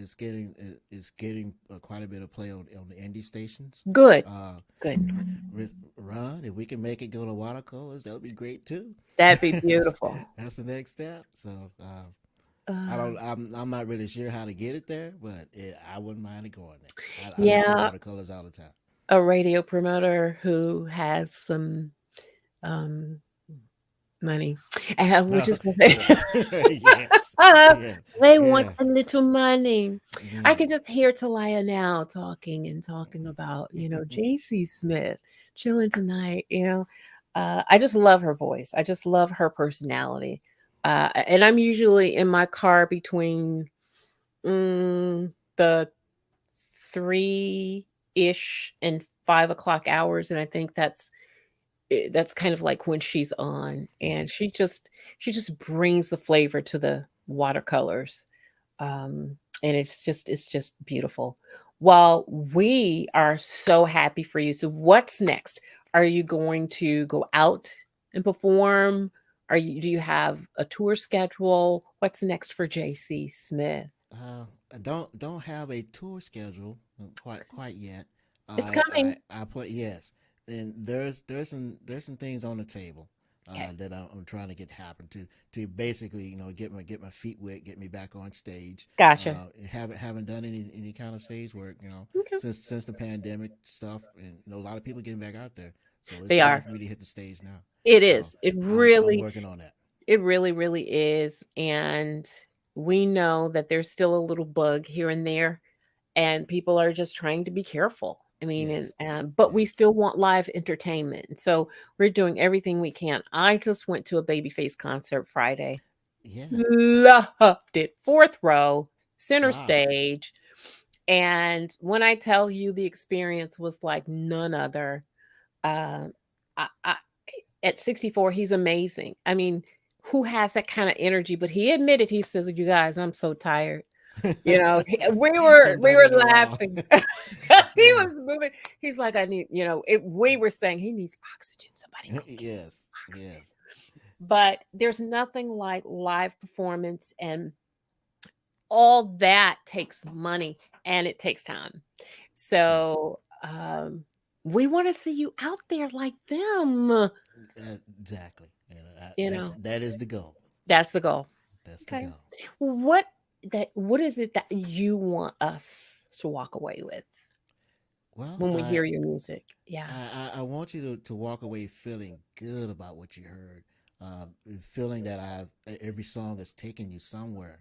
[SPEAKER 2] getting quite a bit of play on the indie stations.
[SPEAKER 1] Good.
[SPEAKER 2] Uh,
[SPEAKER 1] Good.
[SPEAKER 2] Run, if we can make it go to watercolors, that would be great too.
[SPEAKER 1] That'd be
[SPEAKER 2] that's,
[SPEAKER 1] beautiful.
[SPEAKER 2] that's the next step. So I
[SPEAKER 1] Uh,
[SPEAKER 2] don't. I'm not really sure how to get it there, but I wouldn't mind it going there. I just shoot
[SPEAKER 1] yeah,
[SPEAKER 2] watercolors all the time.
[SPEAKER 1] a radio promoter who has some um money, which is
[SPEAKER 2] Yeah. Yes. Yeah.
[SPEAKER 1] they want
[SPEAKER 2] Yeah.
[SPEAKER 1] a little money. I
[SPEAKER 2] Mm.
[SPEAKER 1] can just hear Talia now talking and talking about, JC Smith chilling tonight, I just love her voice. I just love her personality. And I'm usually in my car between the 3-ish and 5 o'clock hours. And I think that's kind of like when she's on
[SPEAKER 2] Yeah.
[SPEAKER 1] and she just brings the flavor to the watercolors. And it's just beautiful. Well, we are so happy for you. So what's next? Are you going to go out and perform? Do you have a tour schedule? What's next for JC Smith?
[SPEAKER 2] I don't have a tour schedule quite yet.
[SPEAKER 1] It's coming.
[SPEAKER 2] I play yes, and there's some things on the table
[SPEAKER 1] Okay.
[SPEAKER 2] that I'm trying to get happen to basically get my feet wet, get me back on stage.
[SPEAKER 1] Gotcha.
[SPEAKER 2] Haven't done any kind of stage work
[SPEAKER 1] Okay.
[SPEAKER 2] since the pandemic stuff, and a lot of people getting back out there. So it's
[SPEAKER 1] They
[SPEAKER 2] time
[SPEAKER 1] are.
[SPEAKER 2] for me to hit the stage now.
[SPEAKER 1] It
[SPEAKER 2] So
[SPEAKER 1] is. It
[SPEAKER 2] I'm
[SPEAKER 1] really
[SPEAKER 2] working on that.
[SPEAKER 1] It really, really is. And we know that there's still a little bug here and there, and people are just trying to be careful. I mean,
[SPEAKER 2] Yes,
[SPEAKER 1] but we
[SPEAKER 2] yes,
[SPEAKER 1] still want live entertainment. And so we're doing everything we can. I just went to a Babyface concert Friday.
[SPEAKER 2] yeah.
[SPEAKER 1] Loved it. Fourth row, center
[SPEAKER 2] Wow.
[SPEAKER 1] stage. And when I tell you the experience was like none other, um, I at 64, he's amazing. I mean, who has that kind of energy? But he admitted, he says, "You guys, I'm so tired." We
[SPEAKER 2] Done
[SPEAKER 1] were
[SPEAKER 2] it all.
[SPEAKER 1] laughing because he
[SPEAKER 2] Yeah.
[SPEAKER 1] was moving. He's like, "I need," we were saying he needs oxygen. Somebody go get him
[SPEAKER 2] Yes.
[SPEAKER 1] some oxygen.
[SPEAKER 2] Yes.
[SPEAKER 1] But there's nothing like live performance, and all that takes money and it takes time.
[SPEAKER 2] Yes.
[SPEAKER 1] So we want to see you out there like them.
[SPEAKER 2] Exactly.
[SPEAKER 1] You know,
[SPEAKER 2] That is the goal.
[SPEAKER 1] that's the goal.
[SPEAKER 2] That's the
[SPEAKER 1] Okay.
[SPEAKER 2] goal.
[SPEAKER 1] What what is it that you want us to walk away with?
[SPEAKER 2] Well,
[SPEAKER 1] when we hear your music. Yeah.
[SPEAKER 2] I want you to walk away feeling good about what you heard, uh, feeling that every song has taken you somewhere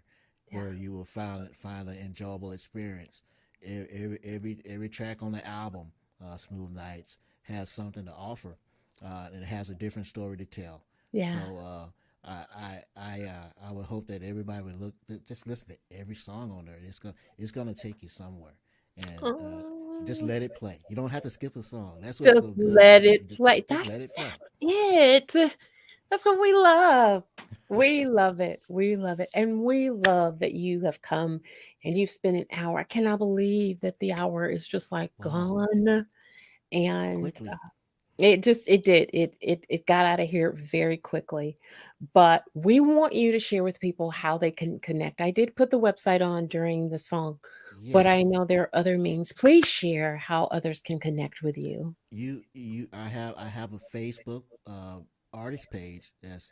[SPEAKER 1] Yeah.
[SPEAKER 2] where you will find an enjoyable experience. Every track on the album, Smooth Nights, has something to offer, and it has a different story to tell.
[SPEAKER 1] Yeah.
[SPEAKER 2] So I would hope that everybody would just listen to every song on there. It's gonna take you somewhere, and just
[SPEAKER 1] Oh,
[SPEAKER 2] let it play. You don't have to skip a song. That's what's
[SPEAKER 1] just
[SPEAKER 2] so good
[SPEAKER 1] let
[SPEAKER 2] about it.
[SPEAKER 1] it play.
[SPEAKER 2] Just let it flow.
[SPEAKER 1] That's it. That's what we love. We love it. We love it. And we love that you have come and you've spent an hour. I cannot believe that the hour is just like
[SPEAKER 2] Wow,
[SPEAKER 1] gone. And
[SPEAKER 2] quickly.
[SPEAKER 1] it did. It got out of here very quickly. But we want you to share with people how they can connect. I did put the website on during the song, but I
[SPEAKER 2] Yes,
[SPEAKER 1] know there are other means. Please share how others can connect with you.
[SPEAKER 2] I have a Facebook artist page. That's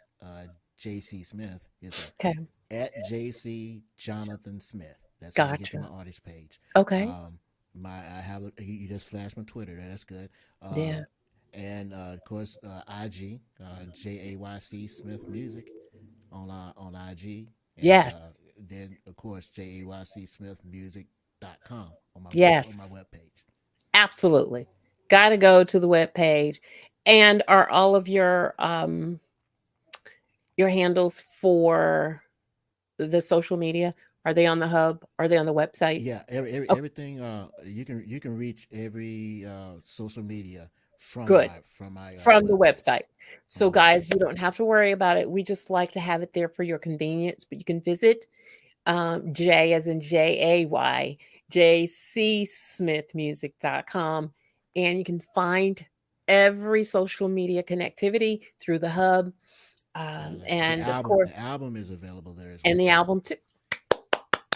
[SPEAKER 2] JC Smith. It's a
[SPEAKER 1] Okay.
[SPEAKER 2] at JC Jonathan Smith. That's how you get to my
[SPEAKER 1] Gotcha.
[SPEAKER 2] artist page.
[SPEAKER 1] Okay.
[SPEAKER 2] Um, I have you just flash my Twitter. That's good.
[SPEAKER 1] Yeah.
[SPEAKER 2] And of course IG JAYC Smith Music on IG, and
[SPEAKER 1] Yes.
[SPEAKER 2] then of course JAYCSmithMusic.com on my
[SPEAKER 1] Yes.
[SPEAKER 2] web page.
[SPEAKER 1] Absolutely. Got to go to the web page. And are all of your handles for the social media, are they on the hub? Are they on the website?
[SPEAKER 2] Yeah,
[SPEAKER 1] Oh,
[SPEAKER 2] everything you can reach every social media from
[SPEAKER 1] good.
[SPEAKER 2] my
[SPEAKER 1] From the
[SPEAKER 2] web page.
[SPEAKER 1] website.
[SPEAKER 2] From
[SPEAKER 1] So,
[SPEAKER 2] my web
[SPEAKER 1] guys, you
[SPEAKER 2] page.
[SPEAKER 1] don't have to worry about it. We just like to have it there for your convenience, but you can visit J as in JAY, jcsmithmusic.com, and you can find every social media connectivity through the hub.
[SPEAKER 2] And the
[SPEAKER 1] And of
[SPEAKER 2] album
[SPEAKER 1] course,
[SPEAKER 2] the album is available there as
[SPEAKER 1] and the
[SPEAKER 2] well.
[SPEAKER 1] album too.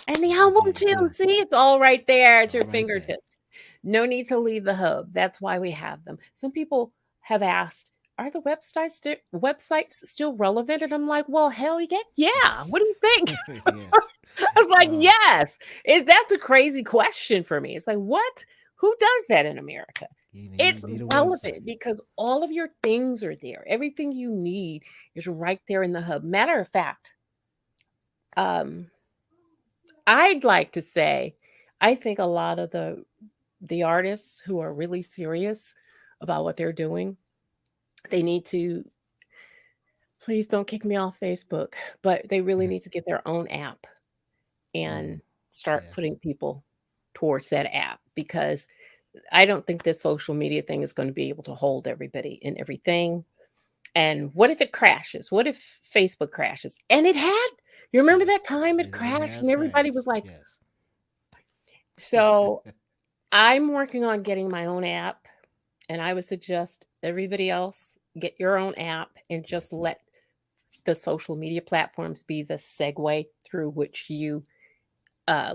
[SPEAKER 1] And the
[SPEAKER 2] You
[SPEAKER 1] album
[SPEAKER 2] did
[SPEAKER 1] too.
[SPEAKER 2] good.
[SPEAKER 1] See, it's all right there
[SPEAKER 2] It's
[SPEAKER 1] at your
[SPEAKER 2] all right there.
[SPEAKER 1] fingertips. No need to leave the hub. That's why we have them. Some people have asked, are the websites still relevant? And I'm like, well, hell yeah, yeah.
[SPEAKER 2] Yes.
[SPEAKER 1] What do you think?
[SPEAKER 2] Yes.
[SPEAKER 1] I was like,
[SPEAKER 2] Uh,
[SPEAKER 1] yes. Is that's a crazy question for me. It's like, what? Who does that in America?
[SPEAKER 2] you
[SPEAKER 1] It's
[SPEAKER 2] need a website.
[SPEAKER 1] relevant because all of your things are there. Everything you need is right there in the hub. Matter of fact, um, I'd like to say, I think a lot of the artists who are really serious about what they're doing, they need to, please don't kick me off Facebook, but they really need to get their own app
[SPEAKER 2] Mm,
[SPEAKER 1] and start
[SPEAKER 2] yes.
[SPEAKER 1] putting people towards that app because I don't think this social media thing is going to be able to hold everybody and everything. And what if it crashes? What if Facebook crashes? And it had. You remember that
[SPEAKER 2] Yes.
[SPEAKER 1] time it
[SPEAKER 2] It
[SPEAKER 1] crashed
[SPEAKER 2] has
[SPEAKER 1] and everybody was
[SPEAKER 2] crashed.
[SPEAKER 1] like,
[SPEAKER 2] Yes.
[SPEAKER 1] so I'm working on getting my own app, and I would suggest everybody else get your own app and just
[SPEAKER 2] Yes.
[SPEAKER 1] let the social media platforms be the segue through which you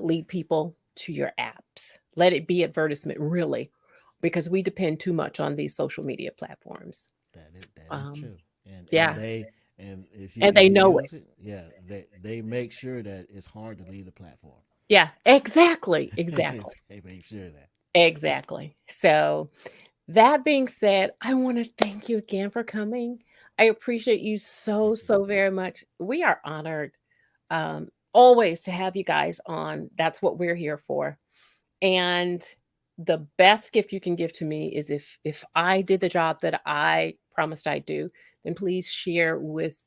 [SPEAKER 1] lead people to your apps. Let it be advertisement, really, because we depend too much on these social media platforms.
[SPEAKER 2] That is
[SPEAKER 1] Um,
[SPEAKER 2] true. And
[SPEAKER 1] yeah,
[SPEAKER 2] they and
[SPEAKER 1] and
[SPEAKER 2] if
[SPEAKER 1] they
[SPEAKER 2] you
[SPEAKER 1] know it.
[SPEAKER 2] use it, yeah, they make sure that it's hard to leave the platform.
[SPEAKER 1] Yeah, exactly, exactly,
[SPEAKER 2] They make sure that.
[SPEAKER 1] exactly. So, that being said, I want to thank you again for coming. I appreciate you so,
[SPEAKER 2] Thank you.
[SPEAKER 1] so very much. We are honored always to have you guys on. That's what we're here for. And the best gift you can give to me is if I did the job that I promised I'd do, then please share with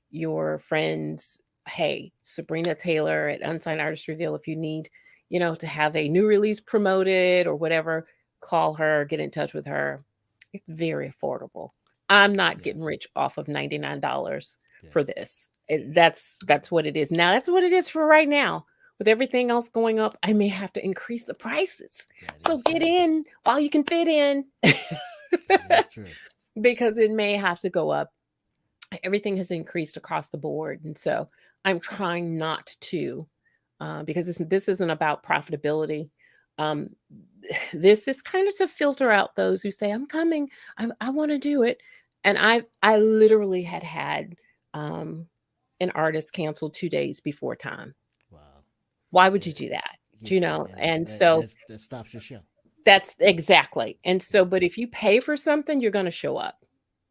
[SPEAKER 1] your friends. Hey, Sabrina Taylor at Unsigned Artist Reveal. If you need, to have a new release promoted or whatever, call her, get in touch with her. It's very affordable. I'm not getting
[SPEAKER 2] Yes.
[SPEAKER 1] rich off of $99 for
[SPEAKER 2] Yes.
[SPEAKER 1] this. That's what it is now. That's what it is for right now. With everything else going up, I may have to increase the prices.
[SPEAKER 2] That
[SPEAKER 1] So
[SPEAKER 2] is
[SPEAKER 1] get
[SPEAKER 2] true.
[SPEAKER 1] in while you can fit in
[SPEAKER 2] That is true.
[SPEAKER 1] because it may have to go up. Everything has increased across the board. And so I'm trying not to, because this isn't about profitability. Um, this is kind of to filter out those who say, I'm coming, I want to do it. And I literally had um, an artist canceled 2 days before time.
[SPEAKER 2] Wow.
[SPEAKER 1] Why would you
[SPEAKER 2] It,
[SPEAKER 1] do that?
[SPEAKER 2] yeah,
[SPEAKER 1] And so
[SPEAKER 2] that stops your show.
[SPEAKER 1] That's exactly. And so, but if you pay for something, you're going to show up,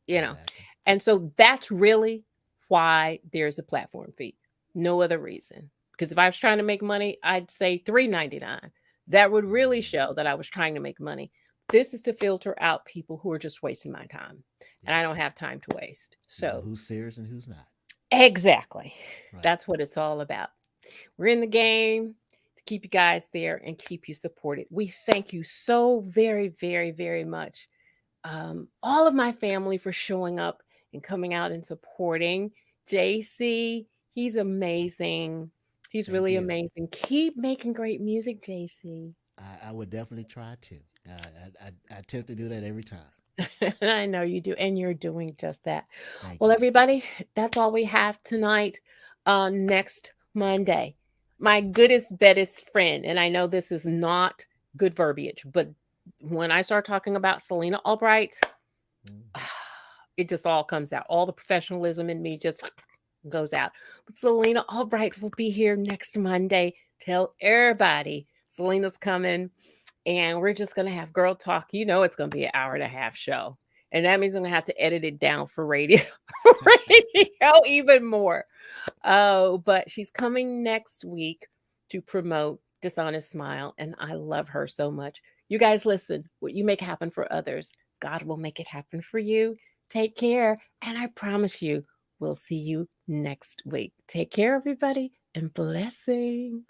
[SPEAKER 1] you know.
[SPEAKER 2] Exactly.
[SPEAKER 1] And so that's really why there's a platform fee. No other reason. Because if I was trying to make money, I'd say 3.99. That would really
[SPEAKER 2] Mm,
[SPEAKER 1] show that I was trying to make money. This is to filter out people who are just wasting my time. And I don't
[SPEAKER 2] yes.
[SPEAKER 1] have time to waste.
[SPEAKER 2] Know
[SPEAKER 1] So,
[SPEAKER 2] who's serious and who's not.
[SPEAKER 1] exactly.
[SPEAKER 2] Right.
[SPEAKER 1] That's what it's all about. We're in the game to keep you guys there and keep you supported. We thank you so very, very, very much. All of my family for showing up and coming out and supporting JC. He's amazing. He's
[SPEAKER 2] Thank
[SPEAKER 1] really
[SPEAKER 2] you.
[SPEAKER 1] amazing. Keep making great music, JC.
[SPEAKER 2] I would definitely try to. I attempt to do that every time.
[SPEAKER 1] I know you do, and you're doing just that.
[SPEAKER 2] Thank
[SPEAKER 1] Well,
[SPEAKER 2] you.
[SPEAKER 1] everybody, that's all we have tonight. Next Monday, my goodest, bestest friend, and I know this is not good verbiage, but when I start talking about Selena Albright,
[SPEAKER 2] Mm.
[SPEAKER 1] it just all comes out. All the professionalism in me just goes out. But Selena Albright will be here next Monday. Tell everybody Selena's coming and we're just going to have girl talk. You know, it's going to be an hour and a half show. And that means I'm going to have to edit it down for radio, radio even more. Oh, but she's coming next week to promote Dishonest Smile. And I love her so much. You guys listen, what you make happen for others, God will make it happen for you. Take care. And I promise you, we'll see you next week. Take care, everybody, and blessings.